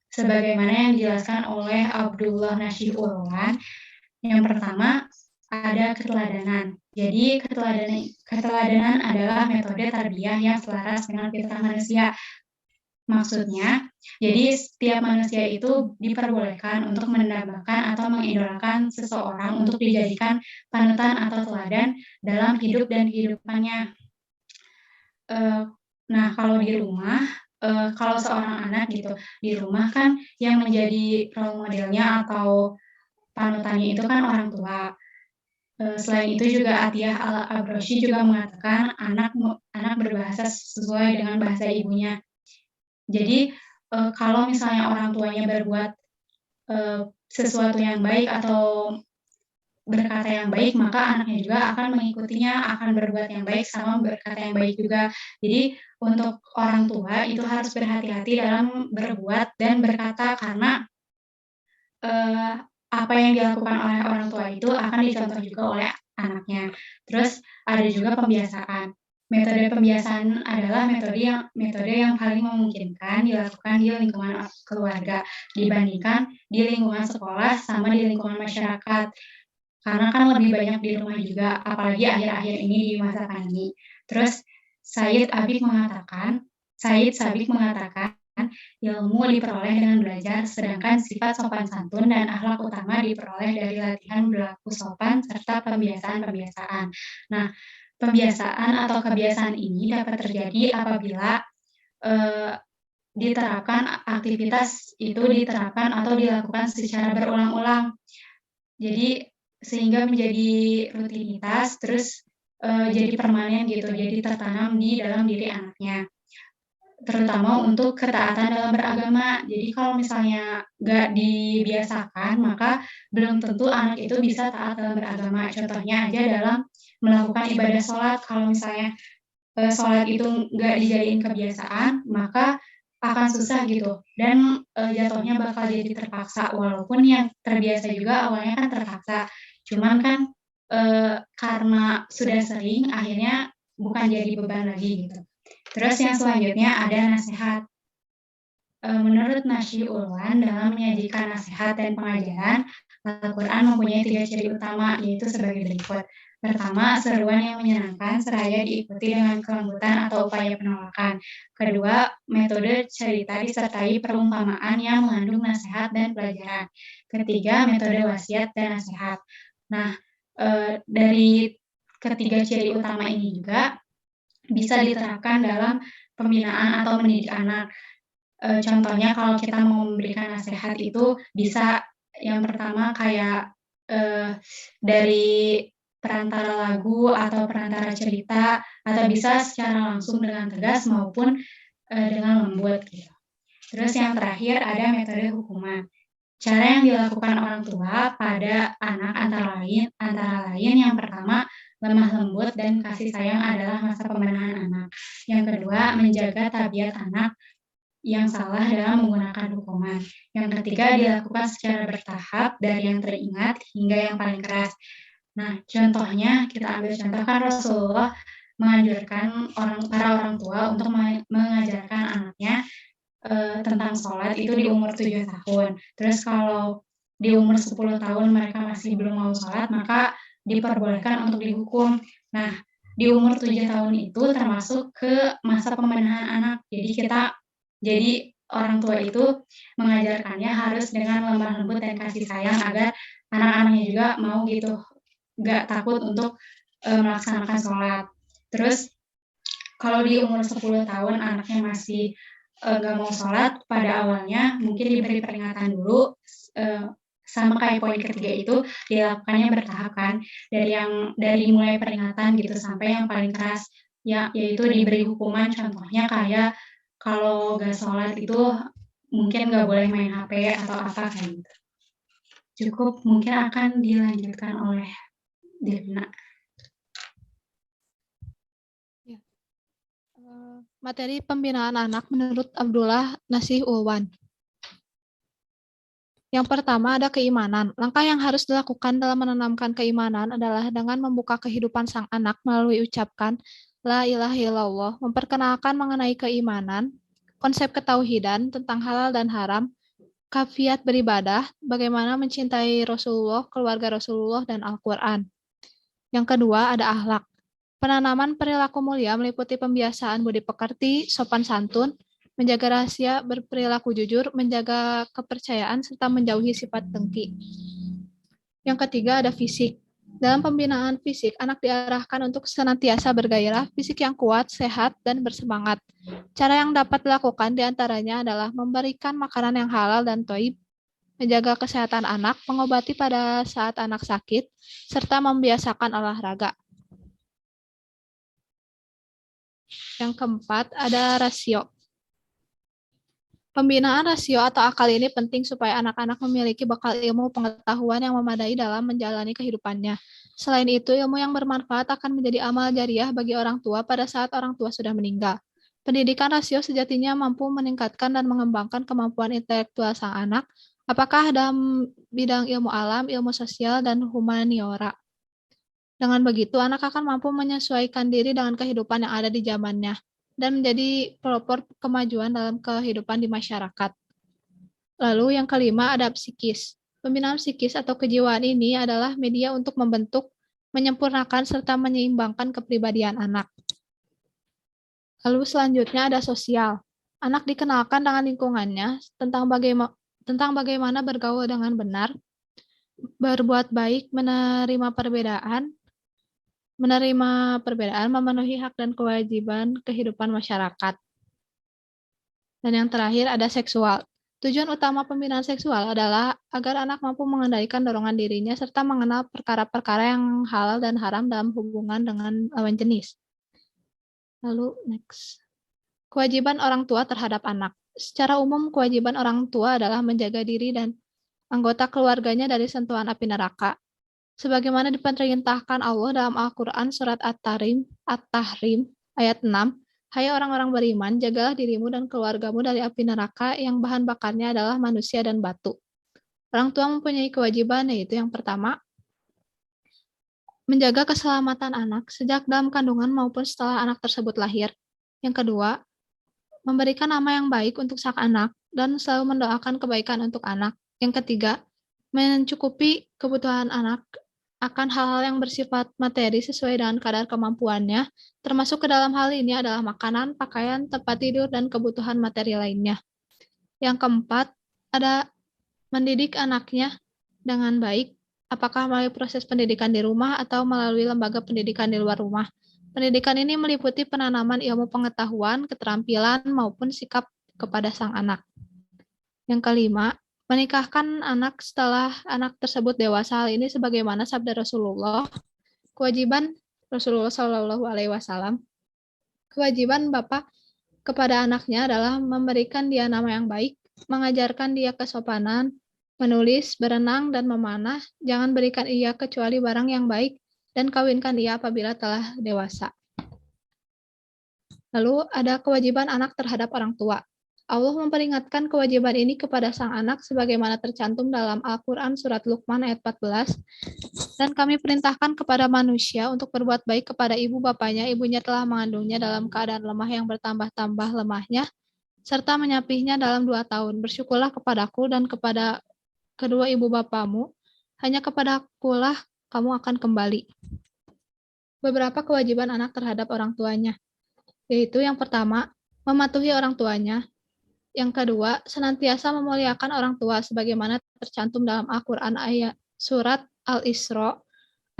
Sebagaimana yang dijelaskan oleh Abdullah Nashiullah. Yang pertama, ada keteladanan. Jadi keteladanan adalah metode tarbiyah yang selaras dengan fitrah manusia. Maksudnya, jadi setiap manusia itu diperbolehkan untuk mendambakan atau mengidolakan seseorang untuk dijadikan panutan atau teladan dalam hidup dan kehidupannya. Nah, kalau di rumah, kalau seorang anak gitu, di rumah kan yang menjadi role modelnya atau panutannya itu kan orang tua. Selain itu juga Atiyah Al-Abrashi juga mengatakan anak berbahasa sesuai dengan bahasa ibunya. Jadi kalau misalnya orang tuanya berbuat sesuatu yang baik atau berkata yang baik, maka anaknya juga akan mengikutinya, akan berbuat yang baik sama berkata yang baik juga. Jadi untuk orang tua itu harus berhati-hati dalam berbuat dan berkata karena apa yang dilakukan oleh orang tua itu akan dicontoh juga oleh anaknya. Terus ada juga pembiasaan. metode pembiasaan adalah metode yang paling memungkinkan dilakukan di lingkungan keluarga dibandingkan di lingkungan sekolah sama di lingkungan masyarakat. Karena kan lebih banyak di rumah juga, apalagi akhir-akhir ini di masa pandemi. Terus Said Sabik mengatakan, ilmu diperoleh dengan belajar, sedangkan sifat sopan santun dan akhlak utama diperoleh dari latihan berlaku sopan serta pembiasaan-pembiasaan. Nah, pembiasaan atau kebiasaan ini dapat terjadi apabila aktivitas itu diterapkan atau dilakukan secara berulang-ulang. Jadi sehingga menjadi rutinitas, terus jadi permanen gitu, jadi tertanam di dalam diri anaknya. Terutama untuk ketaatan dalam beragama. Jadi kalau misalnya nggak dibiasakan, maka belum tentu anak itu bisa taat dalam beragama. Contohnya aja dalam melakukan ibadah sholat, kalau misalnya sholat itu nggak dijadiin kebiasaan, maka akan susah gitu. Dan jatuhnya bakal jadi terpaksa, walaupun yang terbiasa juga awalnya kan terpaksa. Cuman kan karena sudah sering, akhirnya bukan jadi beban lagi gitu. Terus yang selanjutnya ada nasihat. Menurut Nashi Ulwan, dalam menyajikan nasihat dan pengajaran, Al-Quran mempunyai 3 ciri utama, yaitu sebagai berikut. Pertama, seruan yang menyenangkan seraya diikuti dengan kelembutan atau upaya penolakan. Kedua, metode cerita disertai perumpamaan yang mengandung nasihat dan pelajaran. Ketiga, metode wasiat dan nasihat. Nah, dari ketiga ciri utama ini juga bisa diterapkan dalam pembinaan atau mendidik anak. Contohnya kalau kita mau memberikan nasihat itu bisa yang pertama kayak dari perantara lagu atau perantara cerita, atau bisa secara langsung dengan tegas maupun dengan lembut gitu. Terus yang terakhir ada metode hukuman. Cara yang dilakukan orang tua pada anak antara lain yang pertama, lemah lembut dan kasih sayang adalah masa pembenahan anak. Yang kedua, menjaga tabiat anak yang salah dalam menggunakan hukuman. Yang ketiga, dilakukan secara bertahap dari yang teringat hingga yang paling keras. Nah, contohnya kita ambil contoh kan Rasulullah menganjurkan para orang tua untuk mengajarkan anaknya tentang sholat itu di umur 7 tahun. Terus kalau di umur 10 tahun mereka masih belum mau sholat, maka diperbolehkan untuk dihukum. Nah, di umur 7 tahun itu termasuk ke masa pembenahan anak. Jadi orang tua itu mengajarkannya harus dengan lemah lembut dan kasih sayang agar anak-anaknya juga mau gitu, nggak takut untuk melaksanakan sholat. Terus kalau di umur 10 tahun anaknya masih nggak mau sholat, pada awalnya mungkin diberi peringatan dulu, sama kayak poin ketiga itu dilakukannya bertahap kan, dari mulai peringatan gitu sampai yang paling keras, yaitu diberi hukuman, contohnya kayak kalau nggak sholat itu mungkin nggak boleh main HP atau apa kayak gitu. Cukup, mungkin akan dilanjutkan oleh Devna.
Materi pembinaan anak menurut Abdullah Nasih Ulwan. Yang pertama ada keimanan. Langkah yang harus dilakukan dalam menanamkan keimanan adalah dengan membuka kehidupan sang anak melalui ucapkan La ilaha illallah, memperkenalkan mengenai keimanan, konsep ketauhidan tentang halal dan haram, kafiat beribadah, bagaimana mencintai Rasulullah, keluarga Rasulullah, dan Al-Quran. Yang kedua ada akhlak. Penanaman perilaku mulia meliputi pembiasaan budi pekerti, sopan santun, menjaga rahasia, berperilaku jujur, menjaga kepercayaan, serta menjauhi sifat dengki. Yang ketiga ada fisik. Dalam pembinaan fisik, anak diarahkan untuk senantiasa bergairah, fisik yang kuat, sehat, dan bersemangat. Cara yang dapat dilakukan diantaranya adalah memberikan makanan yang halal dan thayyib, menjaga kesehatan anak, mengobati pada saat anak sakit, serta membiasakan olahraga. Yang keempat, ada rasio. Pembinaan rasio atau akal ini penting supaya anak-anak memiliki bekal ilmu pengetahuan yang memadai dalam menjalani kehidupannya. Selain itu, ilmu yang bermanfaat akan menjadi amal jariah bagi orang tua pada saat orang tua sudah meninggal. Pendidikan rasio sejatinya mampu meningkatkan dan mengembangkan kemampuan intelektual sang anak, apakah dalam bidang ilmu alam, ilmu sosial, dan humaniora. Dengan begitu, anak akan mampu menyesuaikan diri dengan kehidupan yang ada di zamannya dan menjadi pelopor kemajuan dalam kehidupan di masyarakat. Lalu yang kelima ada psikis. Pembinaan psikis atau kejiwaan ini adalah media untuk membentuk, menyempurnakan, serta menyeimbangkan kepribadian anak. Lalu selanjutnya ada sosial. Anak dikenalkan dengan lingkungannya tentang bagaimana bergaul dengan benar, berbuat baik, menerima perbedaan, memenuhi hak dan kewajiban kehidupan masyarakat. Dan yang terakhir ada seksual. Tujuan utama pembinaan seksual adalah agar anak mampu mengendalikan dorongan dirinya serta mengenal perkara-perkara yang halal dan haram dalam hubungan dengan lawan jenis. Lalu next. Kewajiban orang tua terhadap anak. Secara umum, kewajiban orang tua adalah menjaga diri dan anggota keluarganya dari sentuhan api neraka. Sebagaimana diperintahkan Allah dalam Al-Quran surat At-Tahrim ayat 6, hai orang-orang beriman, jagalah dirimu dan keluargamu dari api neraka yang bahan bakarnya adalah manusia dan batu. Orang tua mempunyai kewajiban, yaitu yang pertama, menjaga keselamatan anak sejak dalam kandungan maupun setelah anak tersebut lahir. Yang kedua, memberikan nama yang baik untuk sang anak dan selalu mendoakan kebaikan untuk anak. Yang ketiga, mencukupi kebutuhan anak akan hal-hal yang bersifat materi sesuai dengan kadar kemampuannya, termasuk ke dalam hal ini adalah makanan, pakaian, tempat tidur, dan kebutuhan materi lainnya. Yang keempat, ada mendidik anaknya dengan baik, apakah melalui proses pendidikan di rumah atau melalui lembaga pendidikan di luar rumah. Pendidikan ini meliputi penanaman ilmu pengetahuan, keterampilan, maupun sikap kepada sang anak. Yang kelima, menikahkan anak setelah anak tersebut dewasa. Hal ini sebagaimana sabda Rasulullah, kewajiban Rasulullah Shallallahu Alaihi Wasallam, kewajiban bapak kepada anaknya adalah memberikan dia nama yang baik, mengajarkan dia kesopanan, menulis, berenang, dan memanah. Jangan berikan ia kecuali barang yang baik, dan kawinkan ia apabila telah dewasa. Lalu ada kewajiban anak terhadap orang tua. Allah memperingatkan kewajiban ini kepada sang anak sebagaimana tercantum dalam Al-Quran surat Luqman ayat 14. Dan kami perintahkan kepada manusia untuk berbuat baik kepada ibu bapanya, ibunya telah mengandungnya dalam keadaan lemah yang bertambah-tambah lemahnya, serta menyapihnya dalam 2 tahun. Bersyukurlah kepadaku dan kepada kedua ibu bapamu, hanya kepadakulah kamu akan kembali. Beberapa kewajiban anak terhadap orang tuanya, yaitu yang pertama, mematuhi orang tuanya. Yang kedua, senantiasa memuliakan orang tua sebagaimana tercantum dalam Al-Quran ayat surat Al-Isra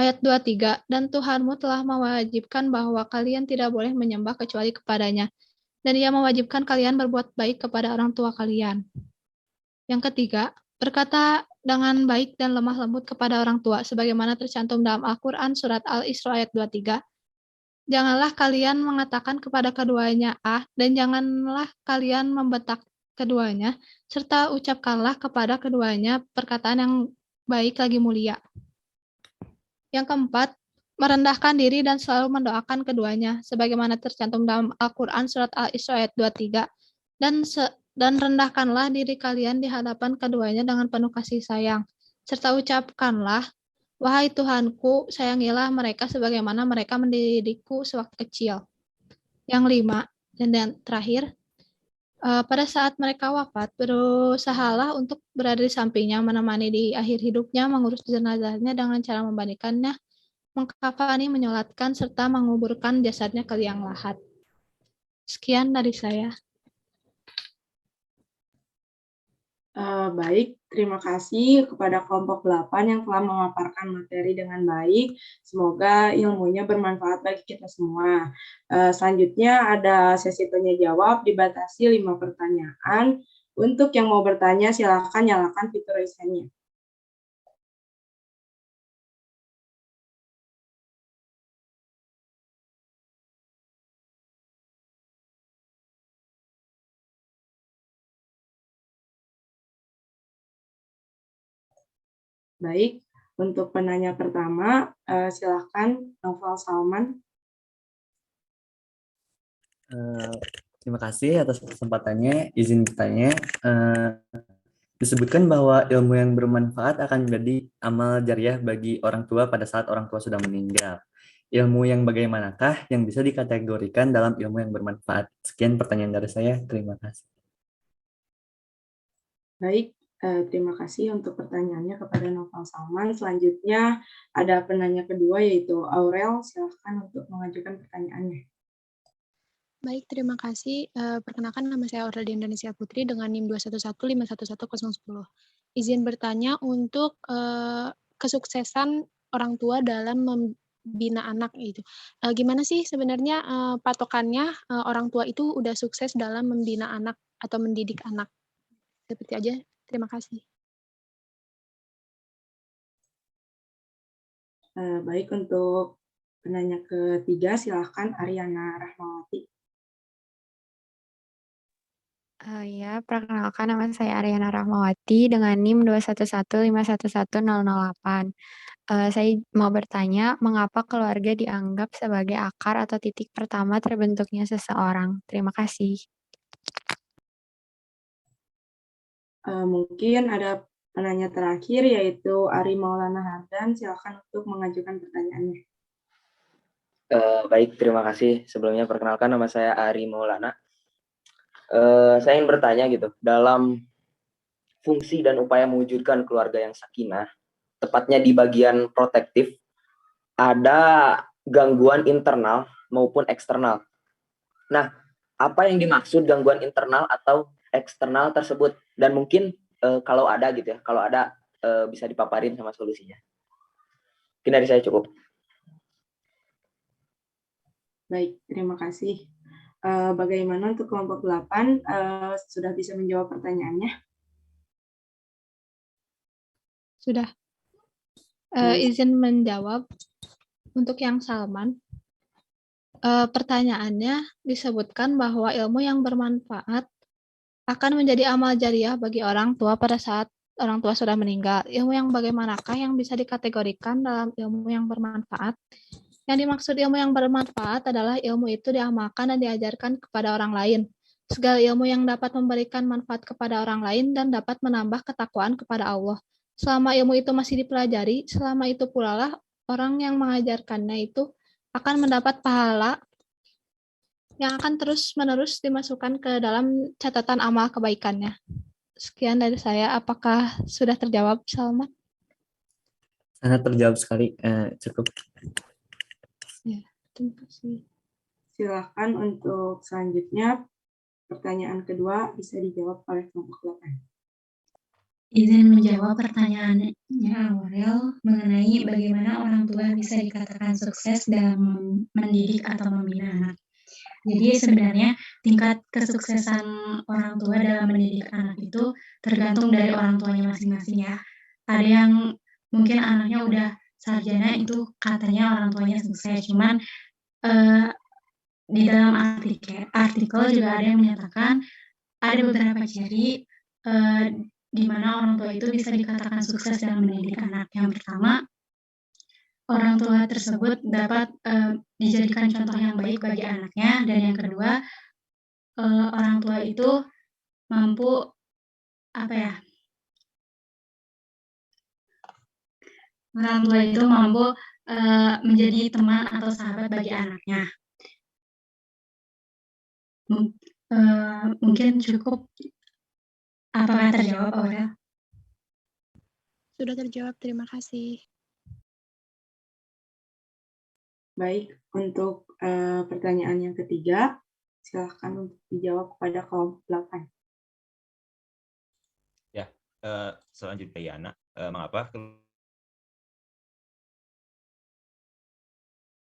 ayat 23, dan Tuhanmu telah mewajibkan bahwa kalian tidak boleh menyembah kecuali kepadanya, dan Ia mewajibkan kalian berbuat baik kepada orang tua kalian. Yang ketiga, berkata dengan baik dan lemah lembut kepada orang tua sebagaimana tercantum dalam Al-Quran surat Al-Isra ayat 23. Janganlah kalian mengatakan kepada keduanya dan janganlah kalian membentak keduanya, serta ucapkanlah kepada keduanya perkataan yang baik lagi mulia. Yang keempat, merendahkan diri dan selalu mendoakan keduanya, sebagaimana tercantum dalam Al-Quran surat Al-Isra ayat 23. Dan rendahkanlah diri kalian di hadapan keduanya dengan penuh kasih sayang, serta ucapkanlah, wahai Tuhanku, sayangilah mereka sebagaimana mereka mendidikku sewaktu kecil. Yang 5, dan yang terakhir, pada saat mereka wafat, berusahalah untuk berada di sampingnya, menemani di akhir hidupnya, mengurus jenazahnya dengan cara memandikannya, mengkafani, menyolatkan, serta menguburkan jasadnya ke liang lahat. Sekian dari saya.
Baik, terima kasih kepada kelompok 8 yang telah memaparkan materi dengan baik. Semoga ilmunya bermanfaat bagi kita semua. Selanjutnya ada sesi tanya-jawab, dibatasi 5 pertanyaan. Untuk yang mau bertanya, silakan nyalakan fitur raise hand-nya. Baik, untuk penanya pertama, silakan Noval Salman.
Terima kasih atas kesempatannya. Izin bertanya, Disebutkan bahwa ilmu yang bermanfaat akan menjadi amal jariah bagi orang tua pada saat orang tua sudah meninggal. Ilmu yang bagaimanakah yang bisa dikategorikan dalam ilmu yang bermanfaat? Sekian pertanyaan dari saya. Terima kasih.
Baik, terima kasih untuk pertanyaannya kepada Noval Salman. Selanjutnya ada penanya kedua yaitu Aurel. Silahkan untuk mengajukan pertanyaannya.
Baik, terima kasih. Perkenalkan nama saya Aurel Indonesia Putri dengan NIM 211511010. Izin bertanya untuk kesuksesan orang tua dalam membina anak itu. Gimana sih sebenarnya patokannya orang tua itu udah sukses dalam membina anak atau mendidik anak? Seperti aja. Terima kasih.
Baik, untuk penanya ketiga silahkan Ariana Rahmawati.
Ya, perkenalkan nama saya Ariana Rahmawati dengan NIM 211511008. Saya mau bertanya, mengapa keluarga dianggap sebagai akar atau titik pertama terbentuknya seseorang? Terima kasih.
Mungkin ada penanya terakhir yaitu Ari Maulana Hardan. Silakan untuk mengajukan pertanyaannya.
Baik, terima kasih. Sebelumnya perkenalkan nama saya Ari Maulana. Saya ingin bertanya gitu, dalam fungsi dan upaya mewujudkan keluarga yang sakinah, tepatnya di bagian protektif, ada gangguan internal maupun eksternal. Nah, apa yang dimaksud gangguan internal atau eksternal tersebut? Dan mungkin kalau ada gitu ya, kalau ada bisa dipaparin sama solusinya. Mungkin dari saya cukup.
Baik, terima kasih. Bagaimana untuk kelompok 8 sudah bisa menjawab pertanyaannya?
Sudah. Izin menjawab untuk yang Salman. Pertanyaannya disebutkan bahwa ilmu yang bermanfaat akan menjadi amal jariah bagi orang tua pada saat orang tua sudah meninggal. Ilmu yang bagaimanakah yang bisa dikategorikan dalam ilmu yang bermanfaat? Yang dimaksud ilmu yang bermanfaat adalah ilmu itu diamalkan dan diajarkan kepada orang lain. Segala ilmu yang dapat memberikan manfaat kepada orang lain dan dapat menambah ketakwaan kepada Allah. Selama ilmu itu masih dipelajari, selama itu pula lah orang yang mengajarkannya itu akan mendapat pahala yang akan terus-menerus dimasukkan ke dalam catatan amal kebaikannya. Sekian dari saya. Apakah sudah terjawab, Salman?
Sangat terjawab sekali. Cukup.
Ya, terima kasih.
Silakan untuk selanjutnya pertanyaan kedua bisa dijawab oleh kelompok 8.
Izin menjawab pertanyaannya Aurel mengenai bagaimana orang tua bisa dikatakan sukses dalam mendidik atau membina anak. Jadi sebenarnya tingkat kesuksesan orang tua dalam mendidik anak itu tergantung dari orang tuanya masing-masing ya. Ada yang mungkin anaknya udah sarjana itu katanya orang tuanya sukses, cuman di dalam artikel juga ada yang menyatakan ada beberapa ciri di mana orang tua itu bisa dikatakan sukses dalam mendidik anak. Yang pertama, orang tua tersebut dapat dijadikan contoh yang baik bagi anaknya, dan yang kedua, orang tua itu mampu orang tua itu mampu menjadi teman atau sahabat bagi anaknya. Mungkin cukup. Apakah terjawab, Aurel?
Sudah terjawab, terima kasih.
Baik, untuk pertanyaan yang ketiga, silakan untuk dijawab kepada kelompok 8.
Ya, selanjutnya Yana, mengapa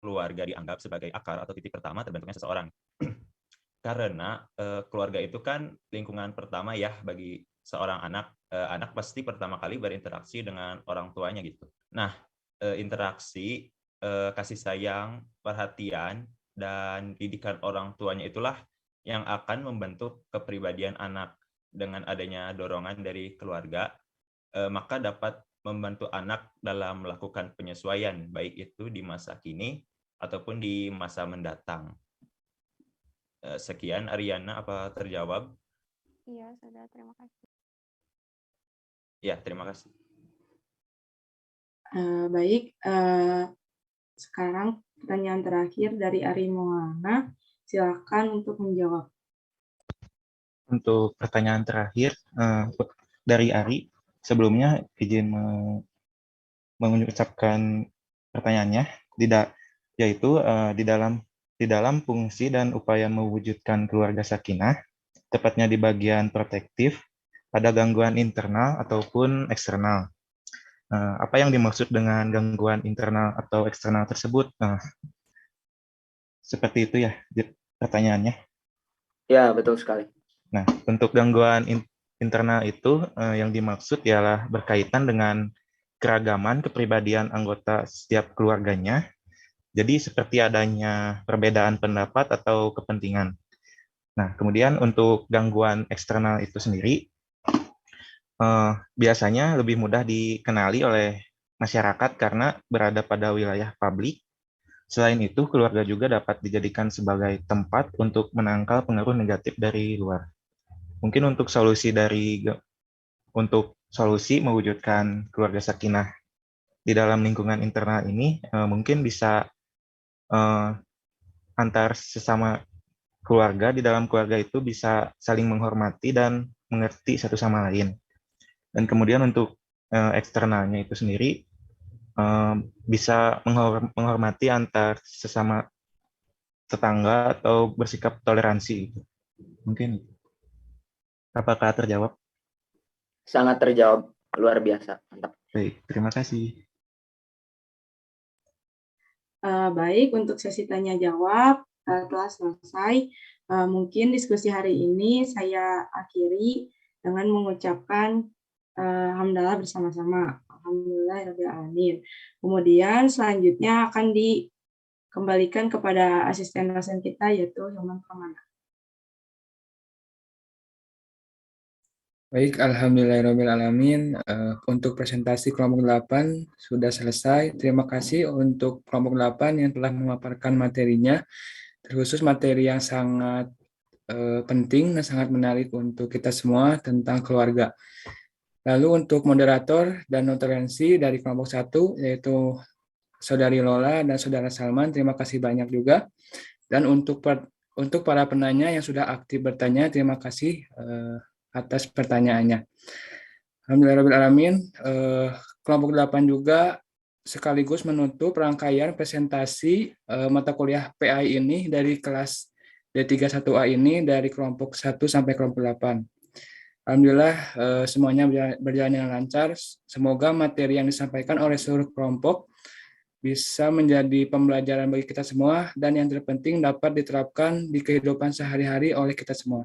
keluarga dianggap sebagai akar atau titik pertama terbentuknya seseorang? Karena keluarga itu kan lingkungan pertama ya bagi seorang anak. Anak pasti pertama kali berinteraksi dengan orang tuanya gitu. Nah, interaksi, kasih sayang, perhatian, dan didikan orang tuanya itulah yang akan membentuk kepribadian anak. Dengan adanya dorongan dari keluarga, maka dapat membantu anak dalam melakukan penyesuaian, baik itu di masa kini ataupun di masa mendatang. Sekian, Ariana, apa terjawab?
Iya, sudah. Terima kasih.
Ya, terima kasih.
Baik, sekarang pertanyaan terakhir dari Ari Maulana. Silakan untuk menjawab.
Untuk pertanyaan terakhir dari Ari, sebelumnya izin mengucapkan pertanyaannya, yaitu di dalam fungsi dan upaya mewujudkan keluarga sakinah, tepatnya di bagian protektif, ada gangguan internal ataupun eksternal. Apa yang dimaksud dengan gangguan internal atau eksternal tersebut? Seperti itu ya pertanyaannya.
Ya, betul sekali.
Nah, untuk gangguan internal itu yang dimaksud ialah berkaitan dengan keragaman kepribadian anggota setiap keluarganya. Jadi seperti adanya perbedaan pendapat atau kepentingan. Nah, kemudian untuk gangguan eksternal itu sendiri, biasanya lebih mudah dikenali oleh masyarakat karena berada pada wilayah publik. Selain itu, keluarga juga dapat dijadikan sebagai tempat untuk menangkal pengaruh negatif dari luar. Mungkin untuk solusi mewujudkan keluarga sakinah di dalam lingkungan internal ini, mungkin bisa antar sesama keluarga, di dalam keluarga itu bisa saling menghormati dan mengerti satu sama lain. Dan kemudian untuk eksternalnya itu sendiri bisa menghormati antar sesama tetangga atau bersikap toleransi. Mungkin apakah terjawab?
Sangat terjawab, luar biasa. Mantap.
Baik, terima kasih.
Baik, untuk sesi tanya jawab telah selesai. Mungkin diskusi hari ini saya akhiri dengan mengucapkan hamdalah bersama-sama. Alhamdulillahirrahmanirrahim. Kemudian selanjutnya akan dikembalikan kepada asisten dosen kita, yaitu Hilman Pramana.
Baik, alhamdulillahirrahmanirrahim. Untuk presentasi kelompok 8 sudah selesai. Terima kasih untuk kelompok 8 yang telah memaparkan materinya, terkhusus materi yang sangat penting dan sangat menarik untuk kita semua tentang keluarga. Lalu untuk moderator dan notulensi dari kelompok 1, yaitu Saudari Lola dan Saudara Salman, terima kasih banyak juga. Dan untuk para penanya yang sudah aktif bertanya, terima kasih atas pertanyaannya. Alhamdulillahirrahmanirrahim. Kelompok 8 juga sekaligus menutup rangkaian presentasi mata kuliah PAI ini dari kelas D31A ini dari kelompok 1 sampai kelompok 8. Alhamdulillah semuanya berjalan dengan lancar. Semoga materi yang disampaikan oleh seluruh kelompok bisa menjadi pembelajaran bagi kita semua dan yang terpenting dapat diterapkan di kehidupan sehari-hari oleh kita semua.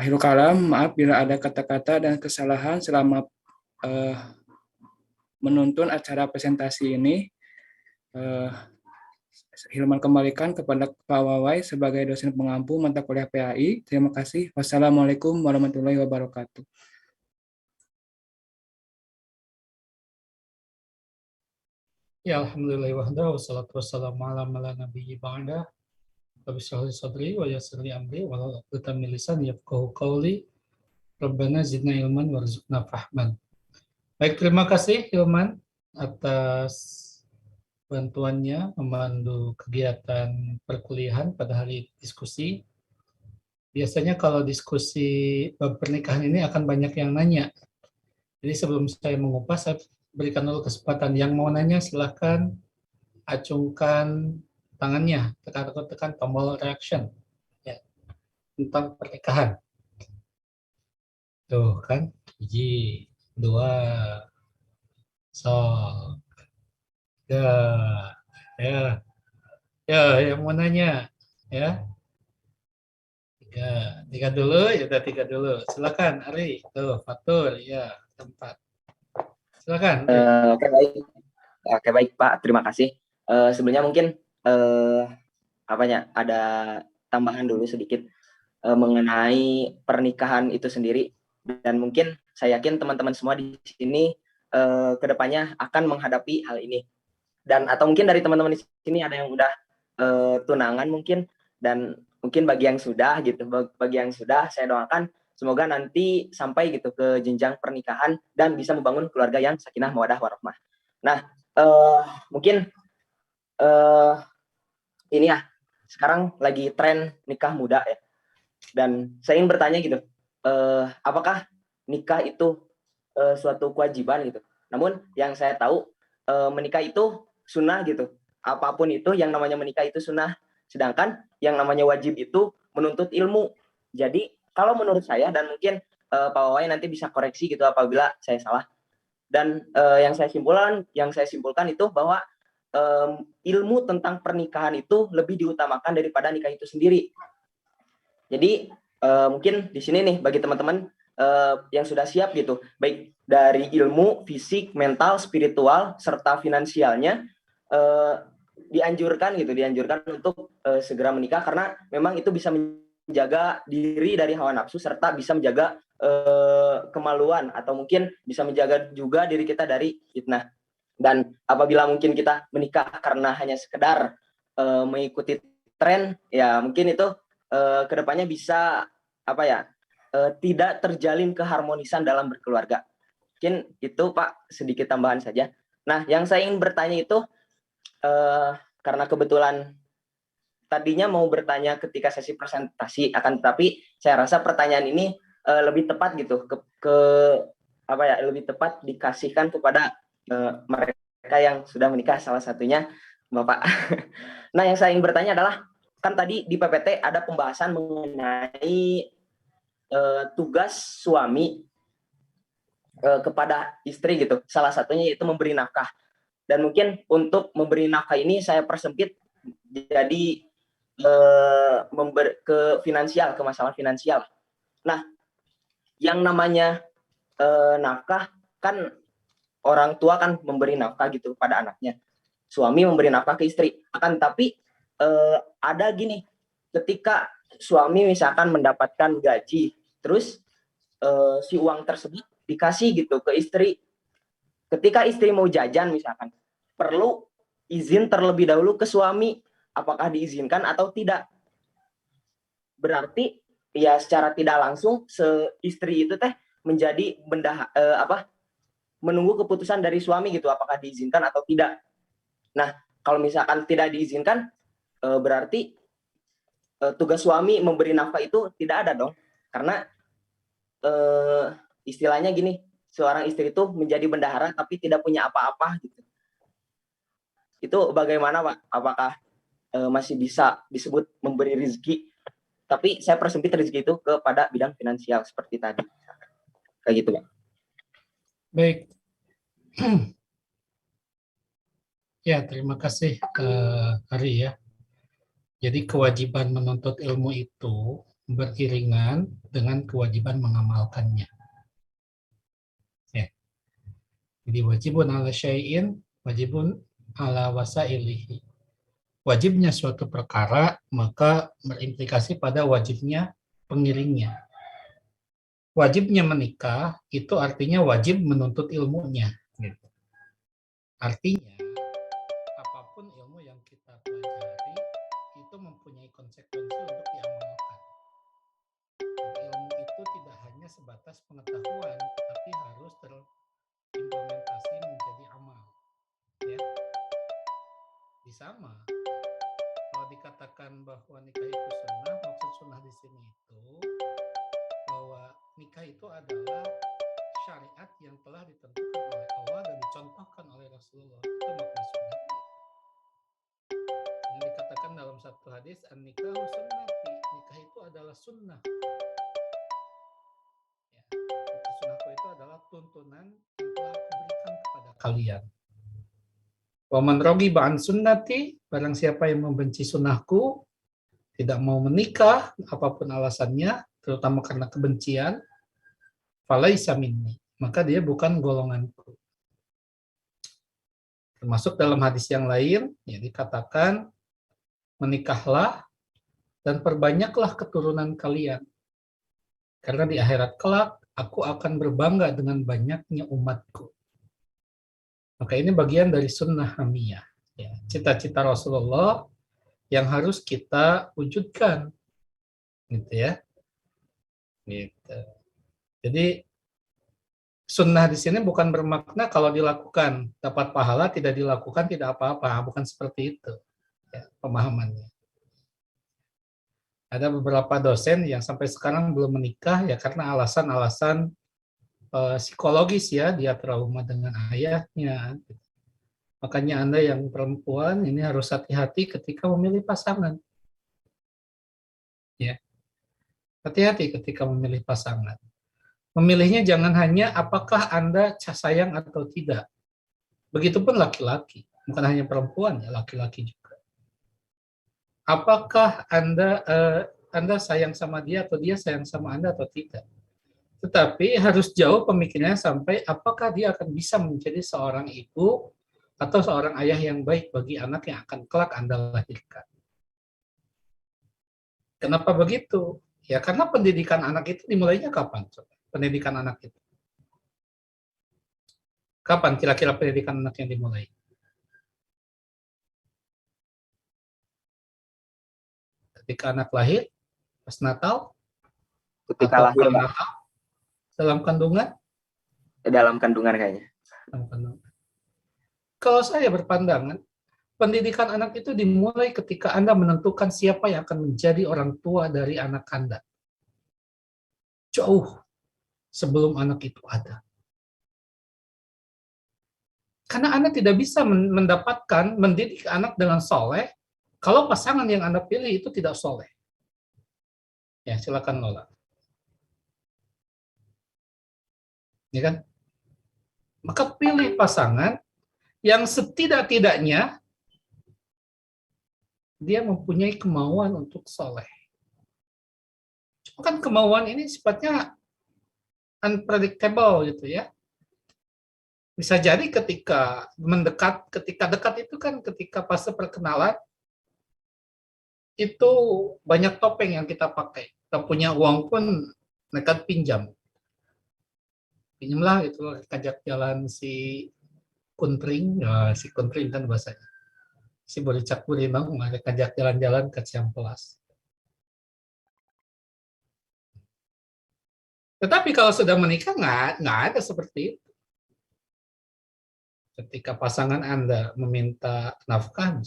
Akhirul kalam, maaf bila ada kata-kata dan kesalahan selama menuntun acara presentasi ini. Hilman kembalikan kepada Pak Wawai sebagai dosen pengampu mata kuliah PAI. Terima kasih. Wassalamualaikum warahmatullahi wabarakatuh.
Ya, alhamdulillah wahda, wassalatu wassalamu ala nabiyyi ba'da. Rabbi shrah li sadri wa yassir li amri wa hlul 'uqdatam min lisani yafqahu qawli. Rabbana zidna ilman warzuqna fahman. Baik, terima kasih Hilman atas bantuannya memandu kegiatan perkuliahan pada hari diskusi. Biasanya kalau diskusi bab pernikahan ini akan banyak yang nanya. Jadi sebelum saya mengupas, saya berikan dulu kesempatan. Yang mau nanya silahkan acungkan tangannya, tekan tombol reaction ya, tentang pernikahan. Tuh kan, 1, 2, sok. Ya, yang mau nanya, ya. Tiga dulu, ya udah 3 dulu. Silakan, Ari. Tuh, Fatul, ya, tempat. Silakan.
Oke, baik Pak, terima kasih. Sebelumnya mungkin ada tambahan dulu sedikit mengenai pernikahan itu sendiri, dan mungkin saya yakin teman-teman semua di sini kedepannya akan menghadapi hal ini. Dan atau mungkin dari teman-teman di sini ada yang udah tunangan mungkin, dan mungkin bagi yang sudah saya doakan semoga nanti sampai gitu ke jenjang pernikahan dan bisa membangun keluarga yang sakinah mawaddah warahmah. Nah, mungkin ini ya, sekarang lagi tren nikah muda ya. Dan saya ingin bertanya gitu, apakah nikah itu suatu kewajiban gitu? Namun yang saya tahu menikah itu sunnah gitu. Apapun itu yang namanya menikah itu sunnah. Sedangkan yang namanya wajib itu menuntut ilmu. Jadi kalau menurut saya, dan mungkin Pak Wawai nanti bisa koreksi gitu apabila saya salah. Dan yang saya simpulkan itu bahwa ilmu tentang pernikahan itu lebih diutamakan daripada nikah itu sendiri. Jadi mungkin di sini nih bagi teman-teman yang sudah siap gitu, baik dari ilmu, fisik, mental, spiritual, serta finansialnya, dianjurkan untuk segera menikah karena memang itu bisa menjaga diri dari hawa nafsu serta bisa menjaga kemaluan atau mungkin bisa menjaga juga diri kita dari fitnah. Dan apabila mungkin kita menikah karena hanya sekedar mengikuti tren, ya mungkin itu kedepannya bisa tidak terjalin keharmonisan dalam berkeluarga. Mungkin itu Pak sedikit tambahan saja. Nah, yang saya ingin bertanya itu karena kebetulan tadinya mau bertanya ketika sesi presentasi, akan tetapi saya rasa pertanyaan ini lebih tepat gitu lebih tepat dikasihkan kepada mereka yang sudah menikah, salah satunya Bapak. Nah, yang saya ingin bertanya adalah kan tadi di PPT ada pembahasan mengenai tugas suami kepada istri gitu. Salah satunya yaitu memberi nafkah. Dan mungkin untuk memberi nafkah ini saya persempit jadi ke finansial, ke masalah finansial. Nah, yang namanya nafkah kan orang tua kan memberi nafkah gitu pada anaknya. Suami memberi nafkah ke istri. Akan tapi ada gini, ketika suami misalkan mendapatkan gaji, terus si uang tersebut dikasih gitu ke istri. Ketika istri mau jajan misalkan, perlu izin terlebih dahulu ke suami, apakah diizinkan atau tidak. Berarti ya secara tidak langsung istri itu menjadi menunggu keputusan dari suami gitu, apakah diizinkan atau tidak. Nah, kalau misalkan tidak diizinkan, berarti tugas suami memberi nafkah itu tidak ada dong. Karena istilahnya gini, seorang istri itu menjadi bendahara tapi tidak punya apa-apa gitu. Itu bagaimana Pak? Apakah masih bisa disebut memberi rezeki? Tapi saya persempit rezeki itu kepada bidang finansial seperti tadi. Kayak gitu Pak.
Baik. Ya, terima kasih Ari ya. Jadi kewajiban menuntut ilmu itu beriringan dengan kewajiban mengamalkannya. Ya. Jadi wajibun ala syai'in, wajibun ala wasailihi. Wajibnya suatu perkara maka berimplikasi pada wajibnya pengiringnya. Wajibnya menikah itu artinya wajib menuntut ilmunya. Gitu. Artinya apapun ilmu yang kita pelajari itu mempunyai konsekuensi untuk diamalkan. Ilmu itu tidak hanya sebatas pengetahuan, tetapi harus terimplementasi menjadi amal. Ya. Sama. Kalau dikatakan bahwa nikah itu sunnah, maksud sunnah di sini itu bahwa nikah itu adalah syariat yang telah ditentukan oleh Allah dan dicontohkan oleh Rasulullah. Itu makna sunnah. Yang dikatakan dalam satu hadis, an-nikahu sunnati, nikah itu adalah sunnah. Ya, sunnahku itu adalah tuntunan yang telah aku berikan kepada kalian. Wa man raghiba an sunnati, barang siapa yang membenci sunnahku, tidak mau menikah, apapun alasannya, terutama karena kebencian, falaisa minni, maka dia bukan golonganku. Termasuk dalam hadis yang lain, ya dikatakan, menikahlah dan perbanyaklah keturunan kalian. Karena di akhirat kelak, aku akan berbangga dengan banyaknya umatku. Maka ini bagian dari sunnah hamiyah. Ya, cita-cita Rasulullah yang harus kita wujudkan. Gitu ya. Gitu. Jadi sunnah di sini bukan bermakna kalau dilakukan dapat pahala, tidak dilakukan tidak apa-apa, bukan seperti itu ya, pemahamannya. Ada beberapa dosen yang sampai sekarang belum menikah ya karena alasan-alasan psikologis ya, dia trauma dengan ayahnya. Makanya Anda yang perempuan ini harus hati-hati ketika memilih pasangan. Ya. Hati-hati ketika memilih pasangan. Memilihnya jangan hanya apakah Anda sayang atau tidak. Begitupun laki-laki, bukan hanya perempuan ya, laki-laki juga. Apakah Anda sayang sama dia atau dia sayang sama Anda atau tidak. Tetapi harus jauh pemikirannya sampai apakah dia akan bisa menjadi seorang ibu atau seorang ayah yang baik bagi anak yang akan kelak Anda lahirkan. Kenapa begitu? Ya karena pendidikan anak itu dimulainya kapan? Pendidikan anak itu. Kapan kira-kira pendidikan anak yang dimulai? Ketika anak lahir, pas Natal,
Ketika
atau
lahir, Pak.
Natal, dalam kandungan?
Dalam kandungan kayaknya.
Dalam kandungan. Kalau saya berpandangan, pendidikan anak itu dimulai ketika Anda menentukan siapa yang akan menjadi orang tua dari anak Anda. Jauh sebelum anak itu ada. Karena Anda tidak bisa mendidik anak dengan soleh, kalau pasangan yang Anda pilih itu tidak soleh. Ya, silakan Lola. Ya kan? Maka pilih pasangan yang setidak-tidaknya dia mempunyai kemauan untuk soleh. Cuma kan kemauan ini sifatnya unpredictable gitu ya. Bisa jadi ketika dekat itu kan ketika fase perkenalan, itu banyak topeng yang kita pakai. Kita punya uang pun nekat pinjam. Pinjamlah itu kajak jalan si Kuntring, ya, si Kuntring kan bahasanya. Si Boricak Burimang, kajak jalan-jalan ke Ciampelas. Tetapi kalau sudah menikah, nggak ada seperti itu. Ketika pasangan Anda meminta nafkah,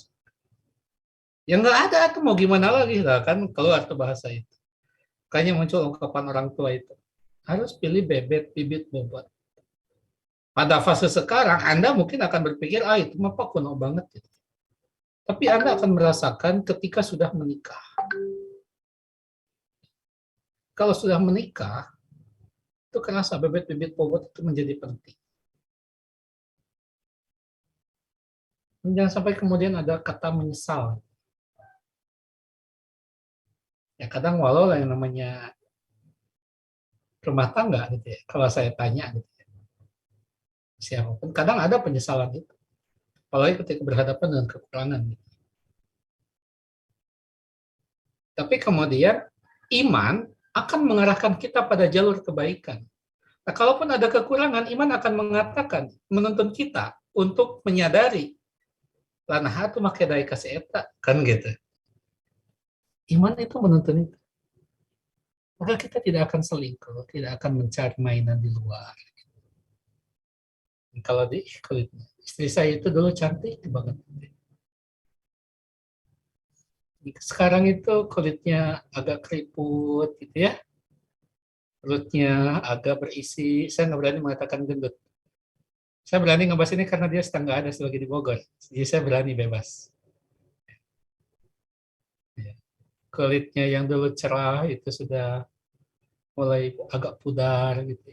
ya nggak ada, itu mau gimana lagi lah kan keluar tuh bahasa itu. Makanya muncul ungkapan orang tua itu. Harus pilih bebek, bibit, bobot. Pada fase sekarang, Anda mungkin akan berpikir, itu mah kok kuno banget. Gitu. Tapi Anda akan merasakan ketika sudah menikah. Kalau sudah menikah, itu kerasa bebek, bibit, bobot itu menjadi penting. Jangan sampai kemudian ada kata menyesal. Ya kadang walau yang namanya rumah tangga gitu ya, kalau saya tanya gitu ya, siapapun kadang ada penyesalan itu, apalagi ketika berhadapan dengan kekurangan. Gitu. Tapi kemudian iman akan mengarahkan kita pada jalur kebaikan. Nah, kalaupun ada kekurangan, iman akan mengatakan, menuntun kita untuk menyadari, lanah itu make dai kasih eta, kan gitu. Iman itu menuntun itu. Maka kita tidak akan selingkuh, tidak akan mencari mainan di luar. Kalau di kulitnya, istri saya itu dulu cantik banget. Sekarang itu kulitnya agak keriput, gitu ya. Perutnya agak berisi. Saya nggak berani mengatakan gendut. Saya berani ngebahas ini karena dia sedang nggak ada lagi di Bogor. Jadi saya berani bebas. Kulitnya yang dulu cerah itu sudah mulai agak pudar gitu.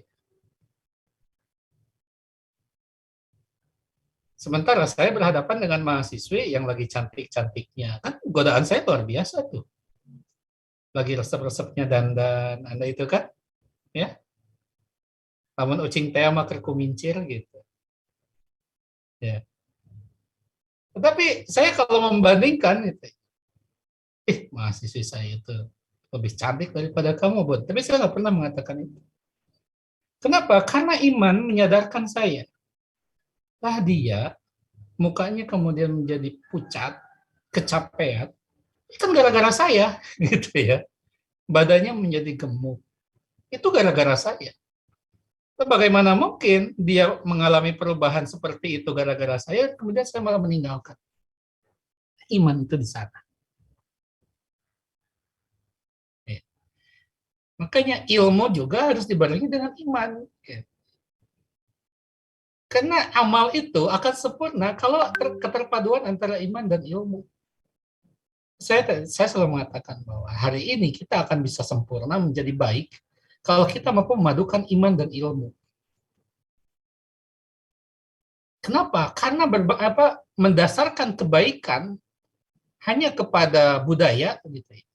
Sementara saya berhadapan dengan mahasiswi yang lagi cantik-cantiknya. Kan godaan saya luar biasa tuh. Lagi resep-resepnya dandan, Anda itu kan? Ya. Namun ucing teh mah kumincir gitu. Ya. Tetapi saya kalau membandingkan itu, mahasiswi saya itu lebih cantik daripada kamu, Bud. Tapi saya nggak pernah mengatakan itu. Kenapa? Karena iman menyadarkan saya. Lah dia, mukanya kemudian menjadi pucat, kecapean, kan gara-gara saya, gitu ya. Badannya menjadi gemuk. Itu gara-gara saya. Bagaimana mungkin dia mengalami perubahan seperti itu gara-gara saya, kemudian saya malah meninggalkan. Iman itu di sana. Ya. Makanya ilmu juga harus dibarengi dengan iman. Ya. Karena amal itu akan sempurna kalau keterpaduan antara iman dan ilmu. Saya selalu mengatakan bahwa hari ini kita akan bisa sempurna menjadi baik kalau kita mampu memadukan iman dan ilmu. Kenapa? Karena mendasarkan kebaikan hanya kepada budaya, gitu ya.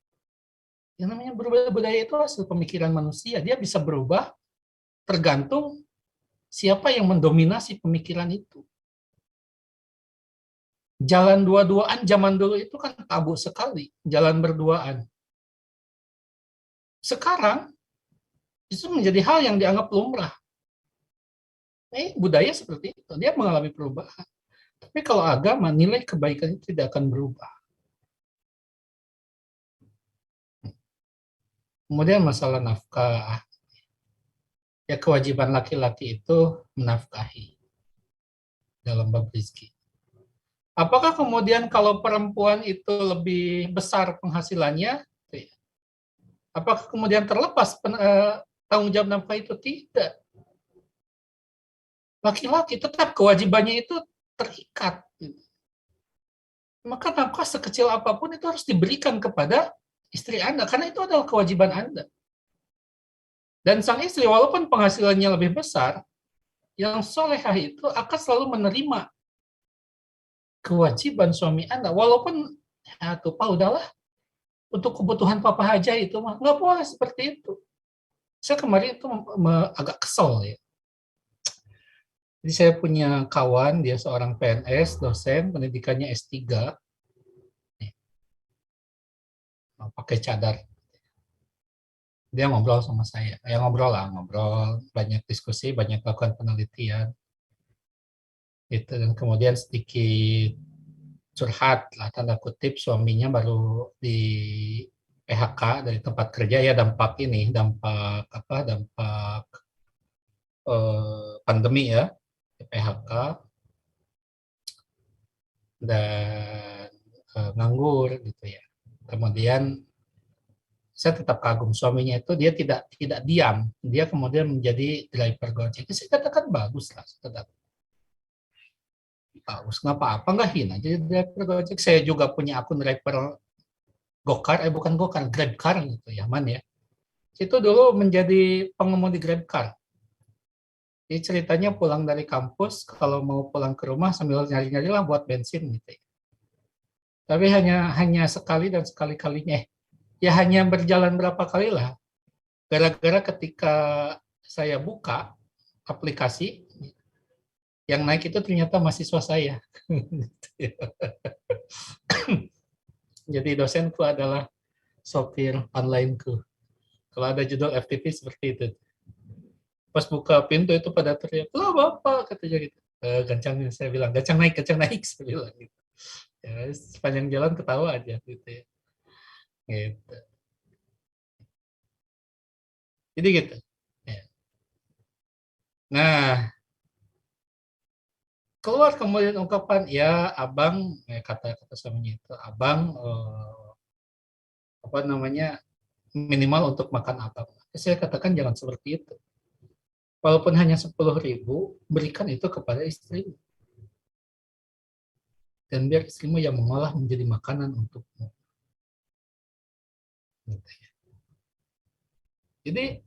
Yang namanya berubah budaya itu hasil pemikiran manusia. Dia bisa berubah tergantung siapa yang mendominasi pemikiran itu. Jalan dua-duaan zaman dulu itu kan tabu sekali, jalan berduaan. Sekarang itu menjadi hal yang dianggap lumrah. Budaya seperti itu, dia mengalami perubahan. Tapi kalau agama, nilai kebaikan itu tidak akan berubah. Kemudian masalah nafkah. Ya, kewajiban laki-laki itu menafkahi dalam bab rezeki. Apakah kemudian kalau perempuan itu lebih besar penghasilannya, apakah kemudian terlepas tanggung jawab nafkah itu? Tidak. Laki-laki tetap kewajibannya itu terikat. Maka nafkah sekecil apapun itu harus diberikan kepada istri Anda, karena itu adalah kewajiban Anda. Dan sang istri, walaupun penghasilannya lebih besar, yang solehah itu akan selalu menerima kewajiban suami Anda, walaupun ya tuh Pak, udahlah, untuk kebutuhan papa aja itu mah nggak boleh seperti itu. Saya kemarin itu agak kesel ya. Jadi saya punya kawan, dia seorang PNS, dosen, pendidikannya S3, pakai cadar. Dia ngobrol sama saya, ngobrol, banyak diskusi, banyak lakukan penelitian. Gitu. Dan kemudian sedikit curhat, lah, tanda kutip, suaminya baru di PHK dari tempat kerja, ya dampak pandemi ya, PHK, dan nganggur gitu ya. Kemudian saya tetap kagum suaminya itu, dia tidak diam, dia kemudian menjadi driver Gojek. Saya katakan bagus lah, tetap bagus, nggak apa-apa, nggak hina jadi driver Gojek. Saya juga punya akun driver Gokar, bukan Gokar, Grabcar gitu ya, ya. Itu dulu menjadi pengemudi Grabcar. Jadi ceritanya pulang dari kampus, kalau mau pulang ke rumah sambil nyari-nyari lah buat bensin gitu ya. Tapi hanya sekali dan sekali-kalinya, ya hanya berjalan berapa kali lah. Gara-gara ketika saya buka aplikasi, yang naik itu ternyata mahasiswa saya. Jadi dosenku adalah sopir online-ku. Kalau ada judul FTP seperti itu. Pas buka pintu itu pada teriak, "Lah Bapak," katanya gitu. Gancang, saya bilang, gancang naik, saya bilang gitu. Ya, sepanjang jalan ketawa aja gitu ya. Gitu. Jadi gitu. Ya. Nah, keluar kemudian ungkapan, ya abang, kata suaminya itu, abang minimal untuk makan abang. Saya katakan jangan seperti itu. Walaupun hanya 10.000, berikan itu kepada istrimu. Dan biar istrimu yang mengolah menjadi makanan untukmu. Jadi,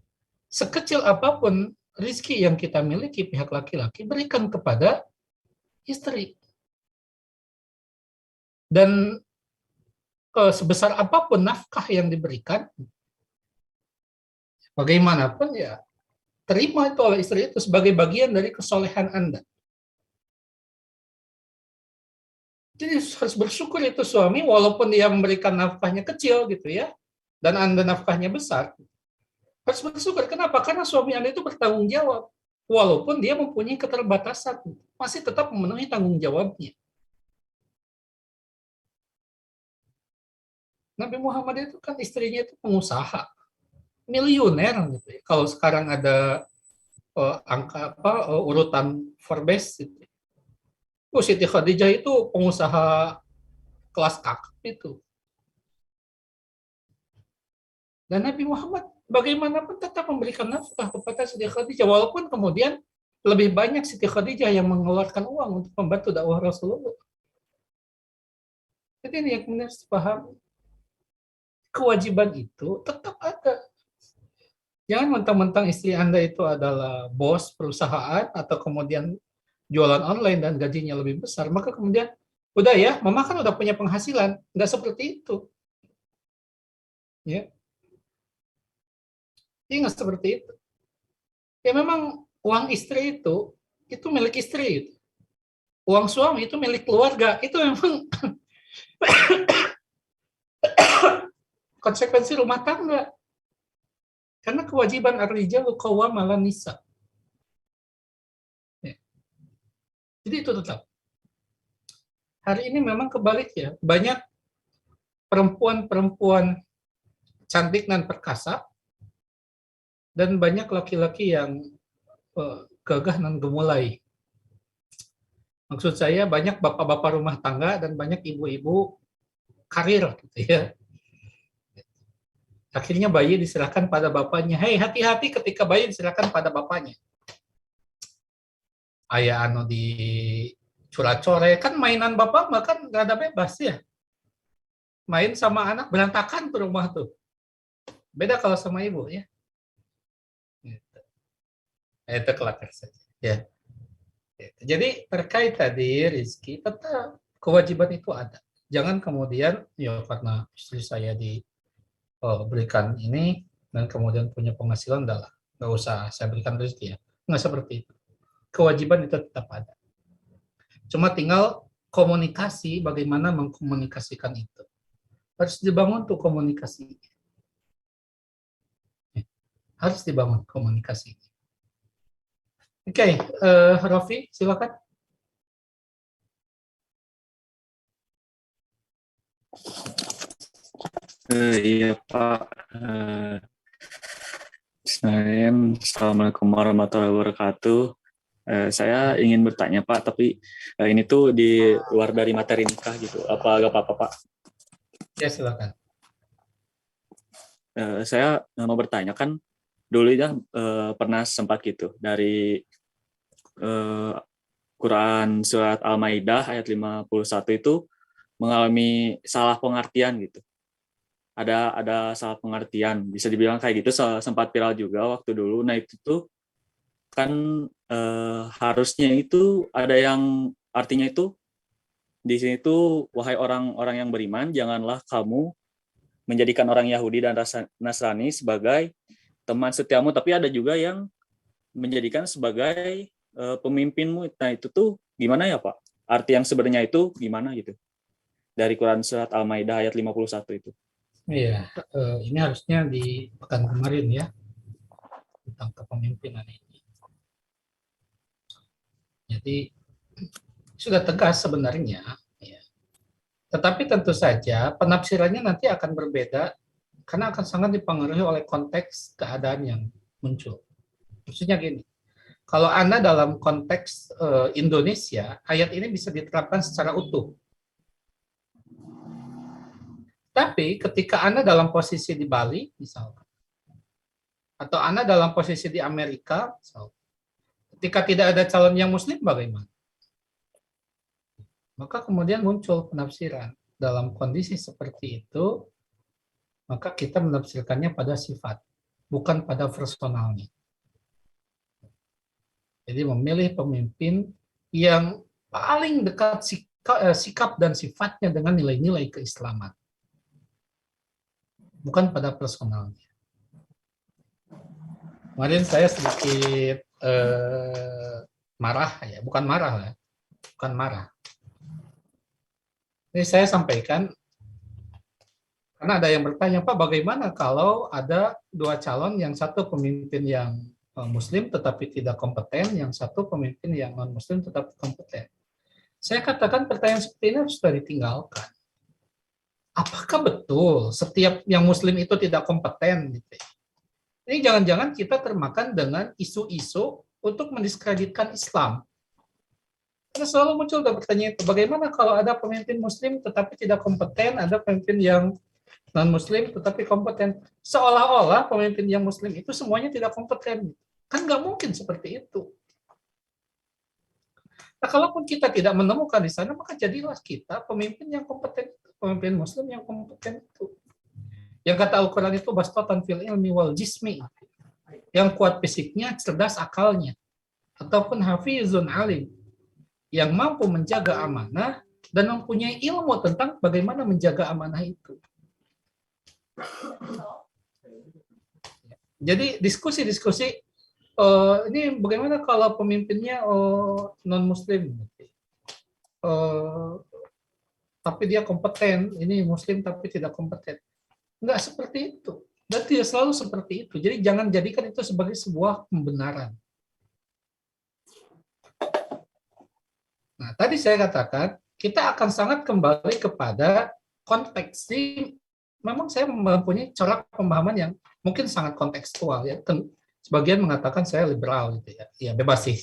sekecil apapun rezeki yang kita miliki pihak laki-laki, berikan kepada istri. Dan sebesar apapun nafkah yang diberikan, bagaimanapun ya, terima itu oleh istri itu sebagai bagian dari kesolehan Anda. Jadi harus bersyukur itu suami, walaupun dia memberikan nafkahnya kecil gitu ya, dan Anda nafkahnya besar. Harus bersyukur. Kenapa? Karena suami Anda itu bertanggung jawab. Walaupun dia mempunyai keterbatasan, masih tetap memenuhi tanggung jawabnya. Nabi Muhammad itu kan istrinya itu pengusaha. miliuner gitu ya. Kalau sekarang ada angka urutan Forbes gitu. Siti Khadijah itu pengusaha kelas kakap itu. Dan Nabi Muhammad bagaimanapun tetap memberikan nafkah kepada Siti Khadijah, walaupun kemudian lebih banyak Siti Khadijah yang mengeluarkan uang untuk membantu dakwah Rasulullah. Jadi ini yang kemudian harus dipahami. Kewajiban itu tetap ada. Jangan mentang-mentang istri Anda itu adalah bos perusahaan atau kemudian jualan online dan gajinya lebih besar, maka kemudian udah ya, mama kan udah punya penghasilan. Nggak seperti itu. Ya. Ini nggak seperti itu. Ya memang uang istri itu milik istri. Uang suami itu milik keluarga. Itu memang konsekuensi rumah tangga. Karena kewajiban ar-rijalu qawwam 'alan nisa. Ya. Jadi itu tetap. Hari ini memang kebalik ya. Banyak perempuan-perempuan cantik dan perkasa dan banyak laki-laki yang gagah dan gemulai. Maksud saya banyak bapak-bapak rumah tangga dan banyak ibu-ibu karir gitu ya. Akhirnya bayi diserahkan pada bapaknya. Hei, hati-hati ketika bayi diserahkan pada bapaknya. Ayah anu di cura-core, kan mainan bapak mah kan nggak ada bebas ya. Main sama anak berantakan tuh rumah tuh. Beda kalau sama ibu ya. Gitu. Itu kelakar saja. Ya. Gitu. Jadi terkait tadi Rizky, tetap kewajiban itu ada. Jangan kemudian ya karena istri saya diberikan ini dan kemudian punya penghasilan adalah nggak usah saya berikan rezeki ya. Nggak seperti itu. Kewajiban itu tetap ada. Cuma tinggal komunikasi, bagaimana mengkomunikasikan itu. Harus dibangun tuh komunikasi. Harus dibangun komunikasi. Oke, Rofi, silakan.
Iya Pak. Assalamualaikum warahmatullahi wabarakatuh. Saya ingin bertanya Pak, tapi ini tuh di luar dari materi nikah gitu. Apa gak apa-apa Pak?
Ya silakan.
Saya mau bertanya kan dulu ya pernah sempat gitu dari Quran surat Al-Maidah ayat 51 itu mengalami salah pengertian gitu. Ada salah pengertian, bisa dibilang kayak gitu, sempat viral juga waktu dulu. Nah itu tuh kan harusnya itu ada yang artinya itu di sini tuh wahai orang-orang yang beriman, janganlah kamu menjadikan orang Yahudi dan Nasrani sebagai teman setiamu, tapi ada juga yang menjadikan sebagai pemimpinmu. Nah itu tuh gimana ya Pak? Arti yang sebenarnya itu gimana gitu? Dari Quran surat Al-Maidah ayat 51 itu.
Iya, ini harusnya di pekan kemarin ya, tentang kepemimpinan ini. Jadi sudah tegas sebenarnya, ya. Tetapi tentu saja penafsirannya nanti akan berbeda karena akan sangat dipengaruhi oleh konteks keadaan yang muncul. Maksudnya gini, kalau Anda dalam konteks Indonesia, ayat ini bisa diterapkan secara utuh. Tapi ketika Anda dalam posisi di Bali, misalkan, atau Anda dalam posisi di Amerika, misalkan, ketika tidak ada calon yang Muslim, bagaimana? Maka kemudian muncul penafsiran. Dalam kondisi seperti itu, maka kita menafsirkannya pada sifat, bukan pada personalnya. Jadi memilih pemimpin yang paling dekat sikap dan sifatnya dengan nilai-nilai keislaman. Bukan pada personalnya. Kemarin saya sedikit marah ya, bukan marah. Ini saya sampaikan karena ada yang bertanya, Pak, bagaimana kalau ada dua calon, yang satu pemimpin yang Muslim tetapi tidak kompeten, yang satu pemimpin yang non-Muslim tetapi kompeten. Saya katakan pertanyaan seperti ini harus sudah ditinggalkan. Apakah betul setiap yang Muslim itu tidak kompeten? Gitu? Ini jangan-jangan kita termakan dengan isu-isu untuk mendiskreditkan Islam. Karena selalu muncul pertanyaan itu, bagaimana kalau ada pemimpin Muslim tetapi tidak kompeten, ada pemimpin yang non-Muslim tetapi kompeten. Seolah-olah pemimpin yang Muslim itu semuanya tidak kompeten. Kan nggak mungkin seperti itu. Nah, kalaupun kita tidak menemukan di sana, maka jadilah kita pemimpin yang kompeten, pemimpin Muslim yang kompeten itu. Yang kata Al-Quran itu bastatan fil ilmi wal jismi. Yang kuat fisiknya, cerdas akalnya. Ataupun hafizun alim. Yang mampu menjaga amanah dan mempunyai ilmu tentang bagaimana menjaga amanah itu. Jadi diskusi-diskusi, ini bagaimana kalau pemimpinnya non-Muslim, tapi dia kompeten, ini Muslim tapi tidak kompeten. Enggak seperti itu. Dan tidak selalu seperti itu. Jadi jangan jadikan itu sebagai sebuah pembenaran. Nah, tadi saya katakan, kita akan sangat kembali kepada konteks. Memang saya mempunyai corak pemahaman yang mungkin sangat kontekstual. Ya. Sebagian mengatakan saya liberal. Gitu ya. Ya, bebas sih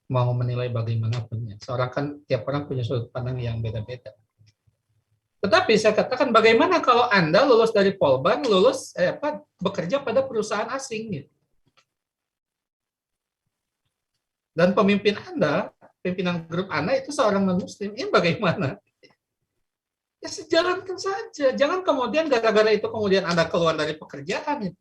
mau menilai bagaimanapun. Ya. Seorang kan, tiap orang punya sudut pandang yang beda-beda. Tetapi saya katakan, bagaimana kalau Anda lulus dari Polban, bekerja pada perusahaan asing, gitu. Dan pemimpin Anda, pimpinan grup Anda itu seorang non-Muslim, ini bagaimana? Ya sejalankan saja, jangan kemudian gara-gara itu kemudian Anda keluar dari pekerjaan. Gitu.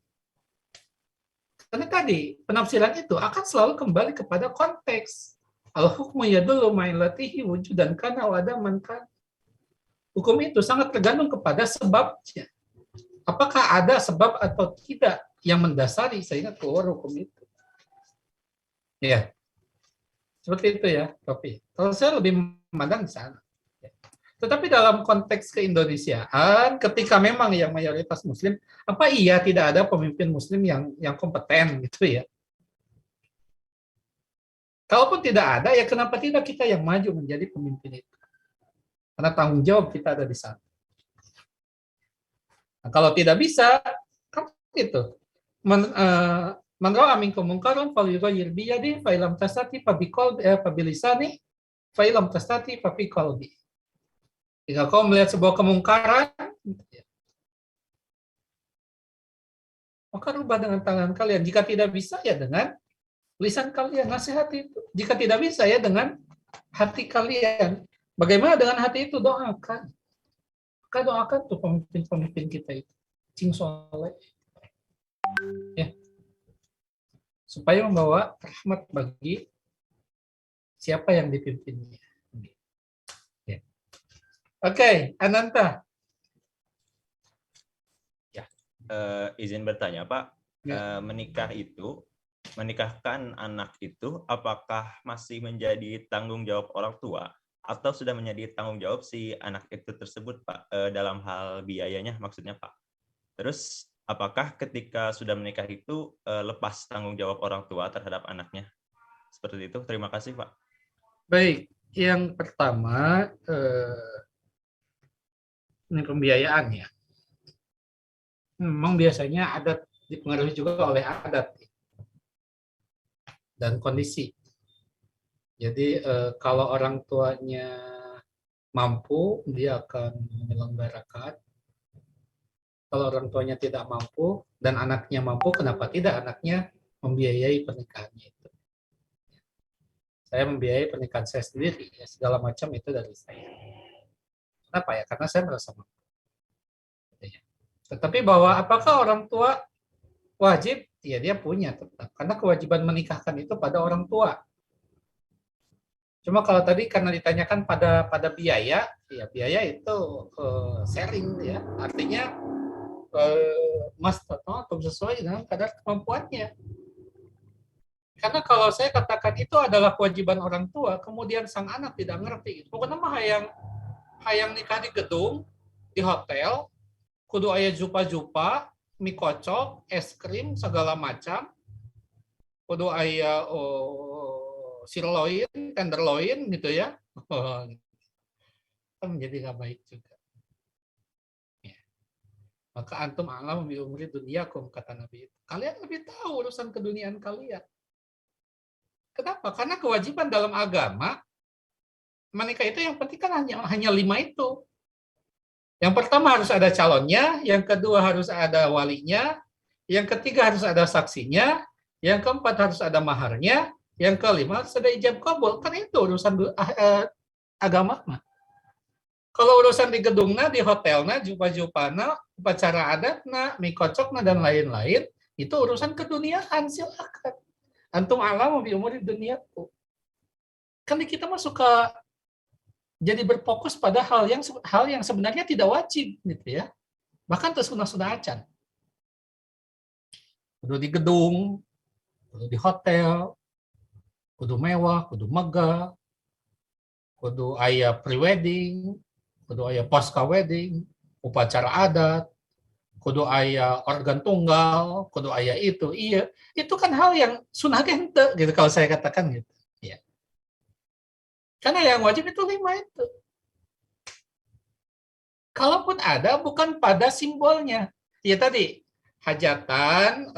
Karena tadi penafsiran itu akan selalu kembali kepada konteks. Al-hukmu yadullu ma'ilatihi wujudan kana wa adaman kana. Hukum itu sangat tergantung kepada sebabnya. Apakah ada sebab atau tidak yang mendasari sehingga keluar hukum itu. Ya, seperti itu ya, Profi. Kalau saya lebih memandang di sana. Tetapi dalam konteks keindonesiaan, ketika memang yang mayoritas Muslim, apa iya tidak ada pemimpin Muslim yang kompeten gitu ya? Kalaupun tidak ada, ya kenapa tidak kita yang maju menjadi pemimpin itu? Karena tanggung jawab kita ada di sana. Nah, kalau tidak bisa, kan gitu. Man ra'a minkum munkaran falyughayyir bi yadihi fa illam tastati fa bilisani fa illam tastati fa fi qalbi. Jika kau melihat sebuah kemungkaran, maka rubah dengan tangan kalian. Jika tidak bisa, ya dengan lisan kalian, nasihat itu. Jika tidak bisa, ya dengan hati kalian. Bagaimana dengan hati itu? Doakan. Maka doakan tuh pemimpin-pemimpin kita itu. Cing soleh. Ya. Supaya membawa rahmat bagi siapa yang dipimpinnya. Ya. Oke, Ananta.
Ya, izin bertanya, Pak.
Ya.
Menikahkan anak itu, apakah masih menjadi tanggung jawab orang tua? Atau sudah menjadi tanggung jawab si anak itu tersebut, Pak, dalam hal biayanya maksudnya, Pak. Terus, apakah ketika sudah menikah itu lepas tanggung jawab orang tua terhadap anaknya? Seperti itu, terima kasih, Pak.
Baik, yang pertama, ini pembiayaan ya. Memang biasanya adat dipengaruhi juga oleh adat dan kondisi. Jadi kalau orang tuanya mampu, dia akan menyelenggarakan. Kalau orang tuanya tidak mampu dan anaknya mampu, kenapa tidak anaknya membiayai pernikahannya itu? Saya membiayai pernikahan saya sendiri, ya, segala macam itu dari saya. Kenapa ya? Karena saya merasa mampu. Tetapi bahwa apakah orang tua wajib? Ya dia punya tetap. Karena kewajiban menikahkan itu pada orang tua. Cuma kalau tadi karena ditanyakan pada biaya, ya biaya itu sharing ya, artinya mas atau sesuai dengan kadar kemampuannya. Karena kalau saya katakan itu adalah kewajiban orang tua, kemudian sang anak tidak ngerti, pokoknya mah hayang nikah di gedung, di hotel, kudu aya jupa-jupa, mie kocok, es krim segala macam, kudu aya sirloin, tenderloin gitu ya, kan menjadi nggak baik juga. Ya. Maka antum a'lamu bi umuri dunyakum, kata Nabi itu. Kalian lebih tahu urusan keduniaan kalian. Kenapa? Karena kewajiban dalam agama menikah itu yang penting kan hanya 5 itu. Yang pertama harus ada calonnya, yang kedua harus ada walinya, yang ketiga harus ada saksinya, yang keempat harus ada maharnya, yang kelima harus ada ijab kabul. Kan itu urusan agama. Kalau urusan di gedungna, di hotelna, jupa-jupana, upacara adatna, mikocokna, dan lain-lain, itu urusan keduniaan, silakan. Antum a'lamu bi umuri dunyakum. Kan kita mah suka jadi berfokus pada hal yang sebenarnya tidak wajib, gitu ya. Bahkan tersunah-sunah acan. Kudu di gedung, kudu di hotel, kudu mewah, kudu megah, kudu aya pre-wedding, kudu aya pasca wedding, upacara adat, kudu aya organ tunggal, kudu aya itu. Iya, itu kan hal yang sunah gente gitu kalau saya katakan gitu. Ya. Karena yang wajib itu 5 itu. Kalaupun ada bukan pada simbolnya. Ya tadi hajatan,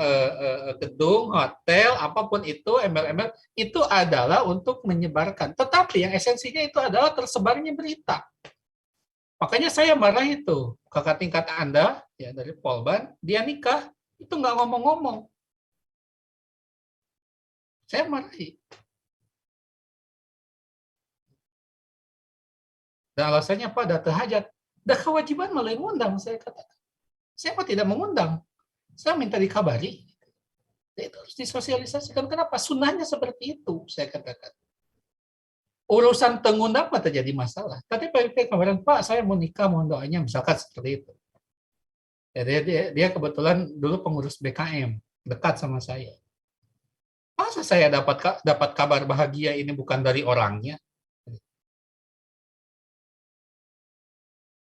gedung, hotel, apapun itu, embel-embel itu adalah untuk menyebarkan. Tetapi yang esensinya itu adalah tersebarnya berita. Makanya saya marah itu, kakak tingkat Anda ya dari Polban, dia nikah itu nggak ngomong-ngomong. Saya marahi. Dan alasannya apa? Data hajat. Dah kewajiban malah mengundang, saya katakan. Saya mah tidak mengundang. Saya minta dikabari. Itu harus disosialisasikan. Kenapa? Sunnahnya seperti itu, saya katakan. Urusan pengundang mah terjadi masalah. Tapi Pak kemarin, Pak, saya mau nikah, mohon doanya, misalkan seperti itu. Ya, dia kebetulan dulu pengurus BKM, dekat sama saya. Masa saya dapat kabar bahagia ini bukan dari orangnya?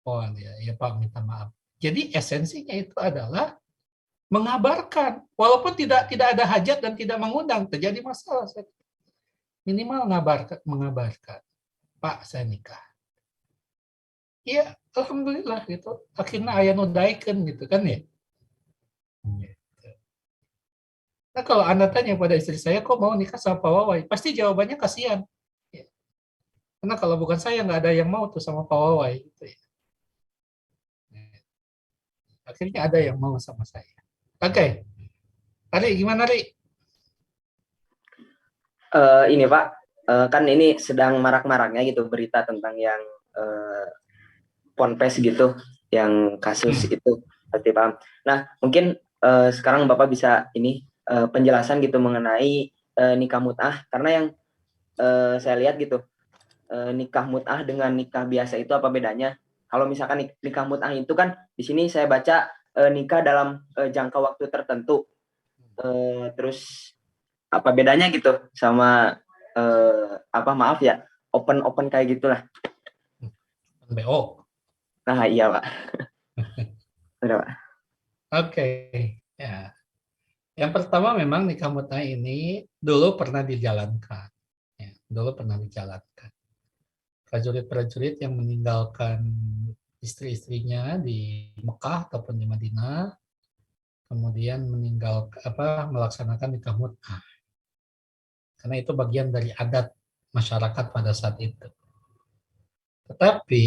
Oh ya Pak, minta maaf. Jadi esensinya itu adalah mengabarkan, walaupun tidak ada hajat dan tidak mengundang, terjadi masalah. Minimal mengabarkan, Pak, saya nikah. Ya, alhamdulillah gitu. Akhirnya aya nu daekeun gitu kan ya. Nah, kalau Anda tanya pada istri saya, kok mau nikah sama Pak Wawai? Pasti jawabannya kasihan. Ya. Karena kalau bukan saya, nggak ada yang mau tuh sama Pak Wawai. Gitu ya. Akhirnya ada yang mau sama saya. Oke. Ari, gimana, Ri?
Ini Pak, kan ini sedang marak-maraknya gitu berita tentang yang ponpes gitu, yang kasus itu, pasti paham. Nah, mungkin sekarang Bapak bisa ini penjelasan gitu mengenai nikah mut'ah, karena yang saya lihat gitu, nikah mut'ah dengan nikah biasa itu apa bedanya? Kalau misalkan nikah mut'ah itu kan di sini saya baca nikah dalam jangka waktu tertentu, terus apa bedanya gitu sama maaf ya, open kayak gitulah.
BO.
Nah iya Pak. Udah Pak.
Oke. Ya. Yang pertama memang nikah mut'ah ini dulu pernah dijalankan. Ya, dulu pernah dijalankan. Prajurit-prajurit yang meninggalkan istri-istrinya di Mekah ataupun di Madinah, kemudian melaksanakan nikah mut'ah. Karena itu bagian dari adat masyarakat pada saat itu. Tetapi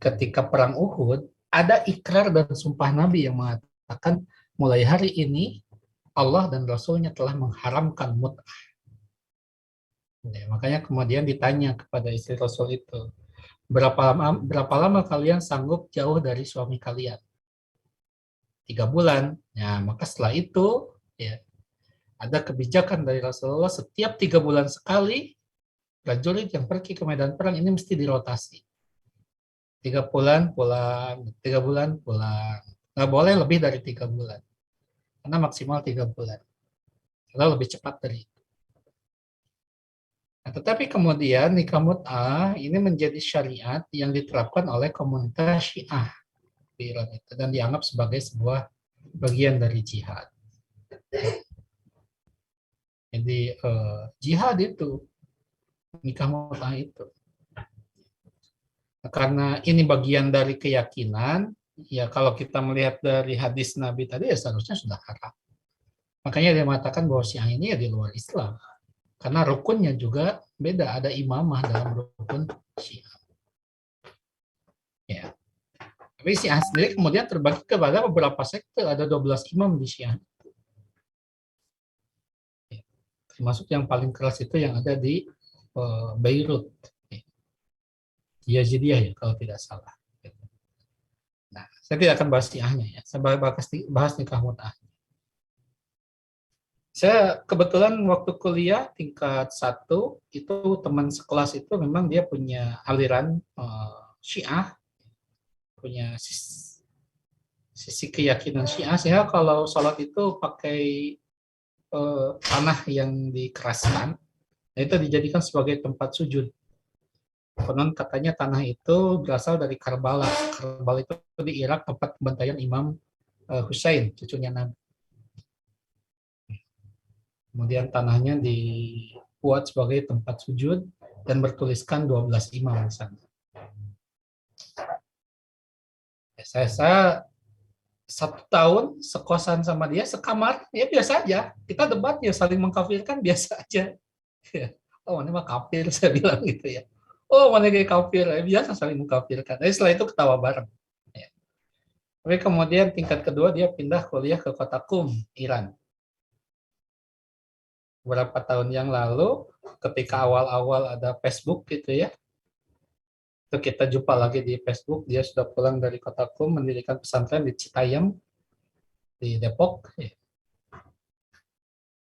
ketika perang Uhud, ada ikrar dan sumpah Nabi yang mengatakan mulai hari ini Allah dan Rasulnya telah mengharamkan mut'ah. Ya, makanya kemudian ditanya kepada istri Rasul itu, berapa lama kalian sanggup jauh dari suami kalian? 3 bulan. Ya, maka setelah itu ya ada kebijakan dari Rasulullah, setiap 3 bulan sekali prajurit yang pergi ke medan perang ini mesti dirotasi. 3 bulan pulang, 3 bulan pulang. Nggak boleh lebih dari 3 bulan. Karena maksimal 3 bulan. Karena lebih cepat dari itu. Nah, tetapi kemudian nikah mut'ah ini menjadi syariat yang diterapkan oleh komunitas Syiah di Iran itu, dan dianggap sebagai sebuah bagian dari jihad. Jadi jihad itu, nikah mut'ah itu. Karena ini bagian dari keyakinan, Ya kalau kita melihat dari hadis Nabi tadi ya seharusnya sudah haram. Makanya dia mengatakan bahwa Syiah ini ya di luar Islam. Karena rukunnya juga beda, ada imamah dalam rukun Syiah. Ya. Tapi Syiah sendiri kemudian terbagi kepada beberapa sekte, ada 12 imam di Syiah. Ya. Termasuk yang paling keras itu yang ada di Beirut. Yazidiyah ya kalau tidak salah. Nah, saya tidak akan bahas Syiahnya ya, saya bahas nikah mut'ah. Saya kebetulan waktu kuliah tingkat 1 itu teman sekelas itu memang dia punya aliran Syiah, punya sisi keyakinan Syiah, sehingga kalau sholat itu pakai tanah yang dikeraskan, nah itu dijadikan sebagai tempat sujud. Konon katanya tanah itu berasal dari Karbala. Karbala itu di Irak, tempat pembantaian Imam Hussein, cucunya Nabi. Kemudian tanahnya dibuat sebagai tempat sujud dan bertuliskan 12 imam di sana. Saya 1 tahun sekosan sama dia, sekamar, ya biasa aja. Kita debat ya saling mengkafirkan biasa aja. Oh, ini mah kafir, saya bilang gitu ya. Oh, mana kayak kafir, ya biasa saling mengkafirkan. Tapi setelah itu ketawa bareng. Ya. Tapi kemudian tingkat kedua dia pindah kuliah ke kota Qum, Iran. Beberapa tahun yang lalu, ketika awal-awal ada Facebook gitu ya, itu kita jumpa lagi di Facebook, dia sudah pulang dari kota Qum, mendirikan pesantren di Citayam, di Depok. Ya.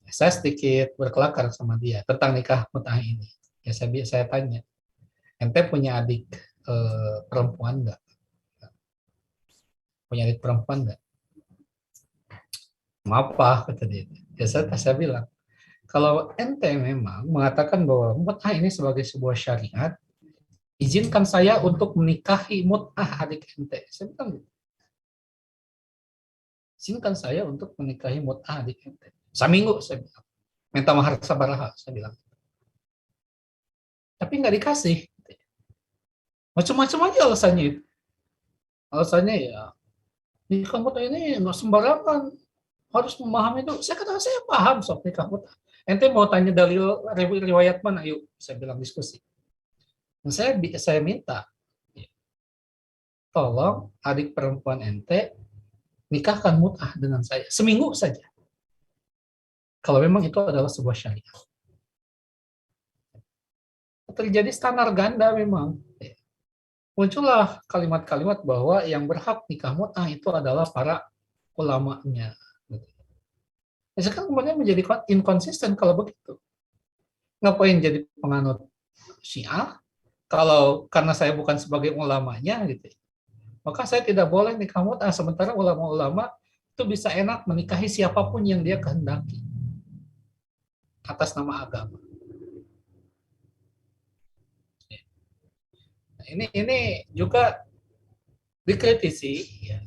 Saya sedikit berkelakar sama dia tentang nikah mut'ah ini. Ya saya tanya, ente punya adik perempuan nggak? Punya adik perempuan nggak? Apa kata dia? Ya saya bilang, kalau ente memang mengatakan bahwa mut'ah ini sebagai sebuah syariat, izinkan saya untuk menikahi mut'ah adik ente. Saya bilang gitu. Izinkan saya untuk menikahi mut'ah adik ente. Seminggu saya bilang. Minta mahar sabaraha, saya bilang. Tapi nggak dikasih. Macam-macam aja alasannya itu. Alasannya ya, nikah mut'ah ini nggak sembarangan. Harus memahami itu. Saya katakan saya paham soal nikah mut'ah. Ente mau tanya dalil riwayat mana? Yuk, saya bilang diskusi. Dan saya minta, tolong adik perempuan ente nikahkan mut'ah dengan saya. Seminggu saja. Kalau memang itu adalah sebuah syariat. Terjadi standar ganda memang. Muncullah kalimat-kalimat bahwa yang berhak nikah mut'ah itu adalah para ulamanya. Nah, sekarang kemudian menjadi inkonsisten kalau begitu. Ngapain jadi penganut Syiah? Kalau karena saya bukan sebagai ulamanya, gitu, maka saya tidak boleh nikah mut'ah. Sementara ulama-ulama itu bisa enak menikahi siapapun yang dia kehendaki atas nama agama. Nah, ini juga dikritisi ya,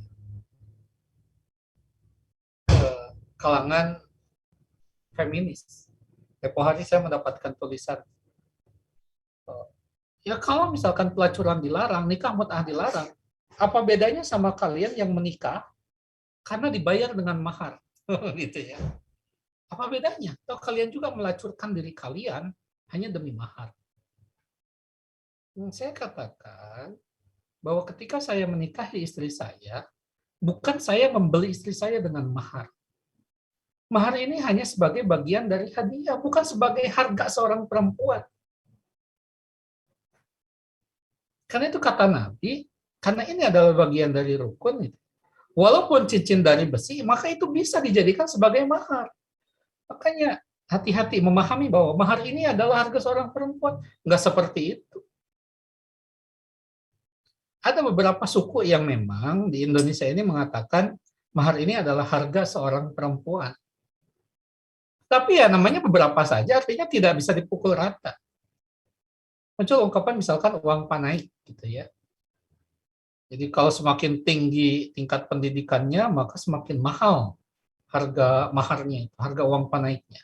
kalangan feminis. Tempo hari saya mendapatkan tulisan, ya kalau misalkan pelacuran dilarang, nikah mut'ah dilarang, apa bedanya sama kalian yang menikah karena dibayar dengan mahar, gitu ya? Apa bedanya? Atau kalian juga melacurkan diri kalian hanya demi mahar? Saya katakan bahwa ketika saya menikahi istri saya, bukan saya membeli istri saya dengan mahar. Mahar ini hanya sebagai bagian dari hadiah, bukan sebagai harga seorang perempuan. Karena itu kata Nabi, karena ini adalah bagian dari rukun, walaupun cincin dari besi, maka itu bisa dijadikan sebagai mahar. Makanya hati-hati memahami bahwa mahar ini adalah harga seorang perempuan. Nggak seperti itu. Ada beberapa suku yang memang di Indonesia ini mengatakan mahar ini adalah harga seorang perempuan. Tapi ya namanya beberapa saja, artinya tidak bisa dipukul rata. Muncul ungkapan misalkan uang panai, gitu ya. Jadi kalau semakin tinggi tingkat pendidikannya, maka semakin mahal harga maharnya, harga uang panainya.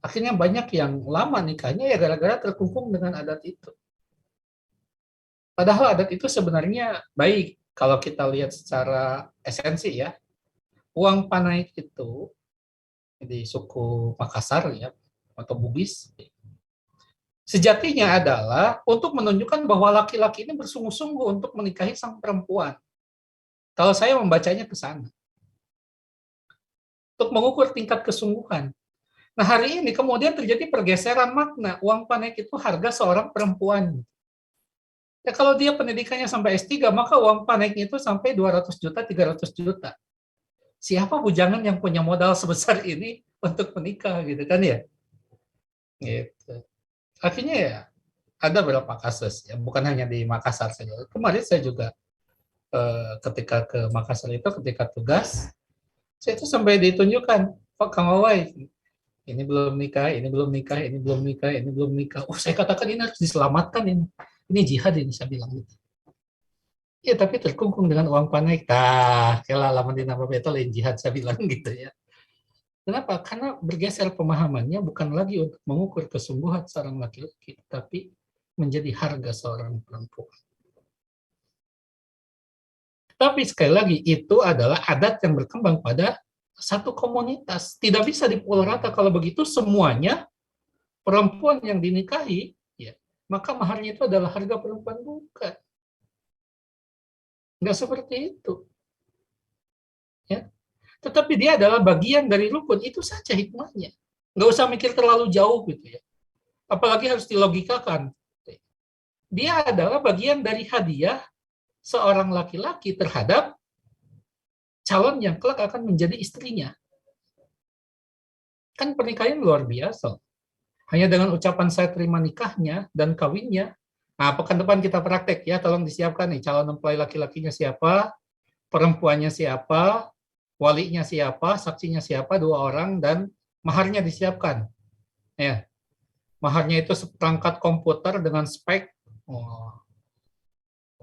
Akhirnya banyak yang lama nikahnya ya gara-gara terkungkung dengan adat itu. Padahal adat itu sebenarnya baik, kalau kita lihat secara esensi ya, uang panai itu di suku Makassar ya atau Bugis sejatinya adalah untuk menunjukkan bahwa laki-laki ini bersungguh-sungguh untuk menikahi sang perempuan. Kalau saya membacanya ke sana. Untuk mengukur tingkat kesungguhan. Nah, hari ini kemudian terjadi pergeseran makna. Uang panai itu harga seorang perempuan. Ya, kalau dia pendidikannya sampai S3, maka uang panainya itu sampai 200 juta, 300 juta. Siapa bujangan yang punya modal sebesar ini untuk menikah gitu kan ya? Gitu. Akhirnya ya ada beberapa kasus ya, bukan hanya di Makassar saja. Kemarin saya juga ketika ke Makassar itu ketika tugas, saya itu sampai ditunjukkan, Pak Kang Wawai, ini belum nikah, ini belum nikah, ini belum nikah, ini belum nikah. Oh, saya katakan ini harus diselamatkan ini. Ini jihad ini saya bilang gitu. Ya, tapi terkungkung dengan uang panai. Tah, kela lama di nama betul lain jihad saya bilang gitu ya. Kenapa? Karena bergeser pemahamannya bukan lagi untuk mengukur kesungguhan seorang laki-laki, tapi menjadi harga seorang perempuan. Tapi sekali lagi, itu adalah adat yang berkembang pada satu komunitas. Tidak bisa dipukul rata kalau begitu semuanya perempuan yang dinikahi, ya, maka maharnya itu adalah harga perempuan, bukan. Nggak seperti itu. Ya. Tetapi dia adalah bagian dari rukun, itu saja hikmahnya. Nggak usah mikir terlalu jauh gitu ya. Apalagi harus dilogikakan. Dia adalah bagian dari hadiah seorang laki-laki terhadap calon yang kelak akan menjadi istrinya. Kan pernikahan luar biasa. Hanya dengan ucapan saya terima nikahnya dan kawinnya. Nah, pekan depan kita praktek ya, tolong disiapkan nih calon mempelai laki-lakinya siapa, perempuannya siapa, walinya siapa, saksinya siapa, 2 orang, dan maharnya disiapkan. Ya, maharnya itu seperangkat komputer dengan spek,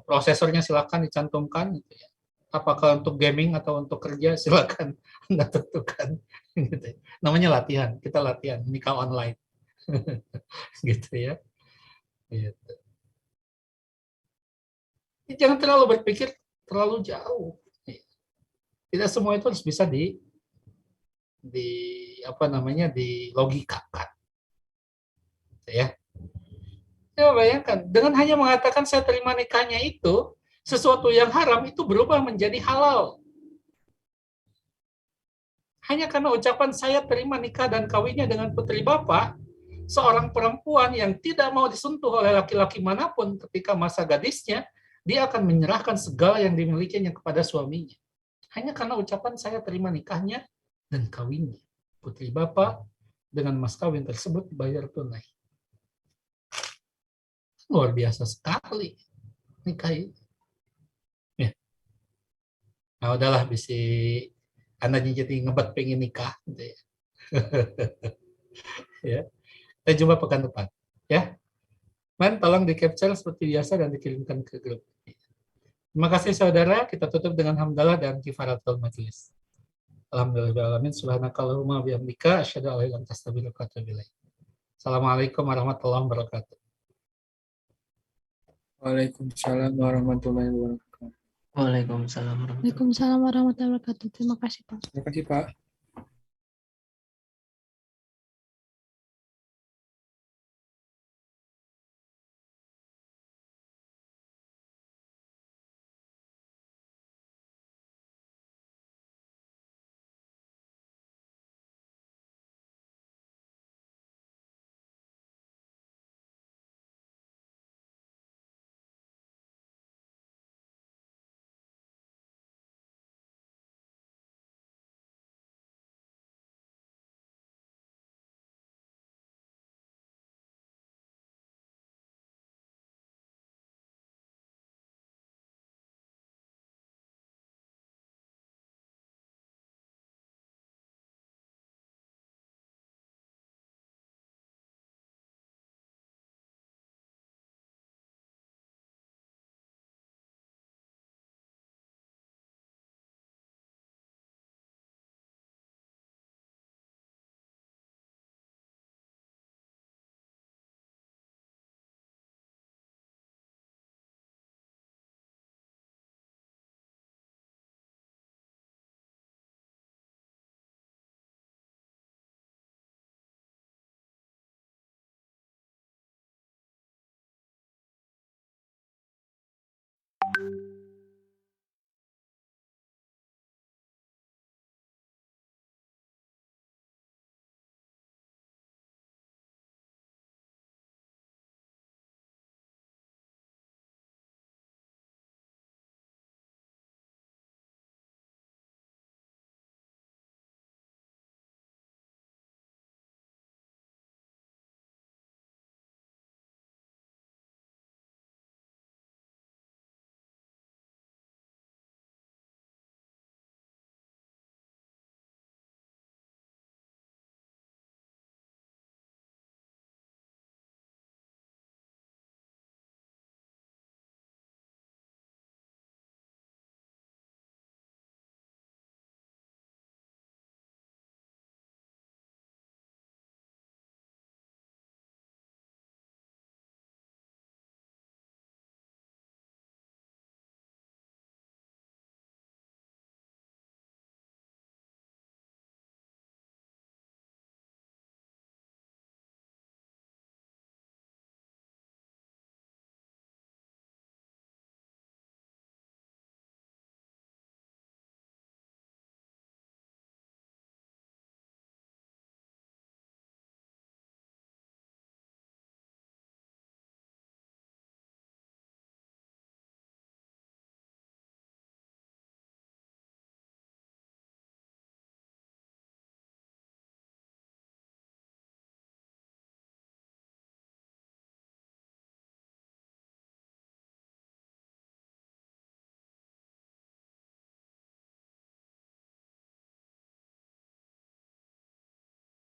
prosesornya silakan dicantumkan. Gitu ya. Apakah untuk gaming atau untuk kerja silakan Anda tentukan. Gitu ya. Namanya latihan, kita latihan nikah online, gitu ya. Gitu. Jangan terlalu berpikir terlalu jauh. Tidak semua itu harus bisa dilogikakan. Ya. Ya, bayangkan, dengan hanya mengatakan saya terima nikahnya itu, sesuatu yang haram itu berubah menjadi halal. Hanya karena ucapan saya terima nikah dan kawinnya dengan putri Bapak, seorang perempuan yang tidak mau disentuh oleh laki-laki manapun ketika masa gadisnya, dia akan menyerahkan segala yang dimilikinya kepada suaminya. Hanya karena ucapan saya terima nikahnya dan kawinnya. Putri Bapak dengan mas kawin tersebut dibayar tunai. Luar biasa sekali nikah ini. Ya. Nah, udahlah bisa Anda jadi ngebat pengen nikah gitu ya. Ya. Kita jumpa pekan depan ya. Man, tolong di capture seperti biasa dan dikirimkan ke grup. Terima kasih saudara, kita tutup dengan hamdalah dan kifaratul majelis. Alhamdulillahirabbil alamin, subhanakallahumma wa bihamdika asyhadu an la ilaha illa anta astaghfiruka wa atubu ilaik. Assalamualaikum warahmatullahi wabarakatuh.
Waalaikumsalam warahmatullahi wabarakatuh.
Waalaikumsalam.
Waalaikumsalam warahmatullahi wabarakatuh. Terima kasih, Pak.
Terima kasih, Pak.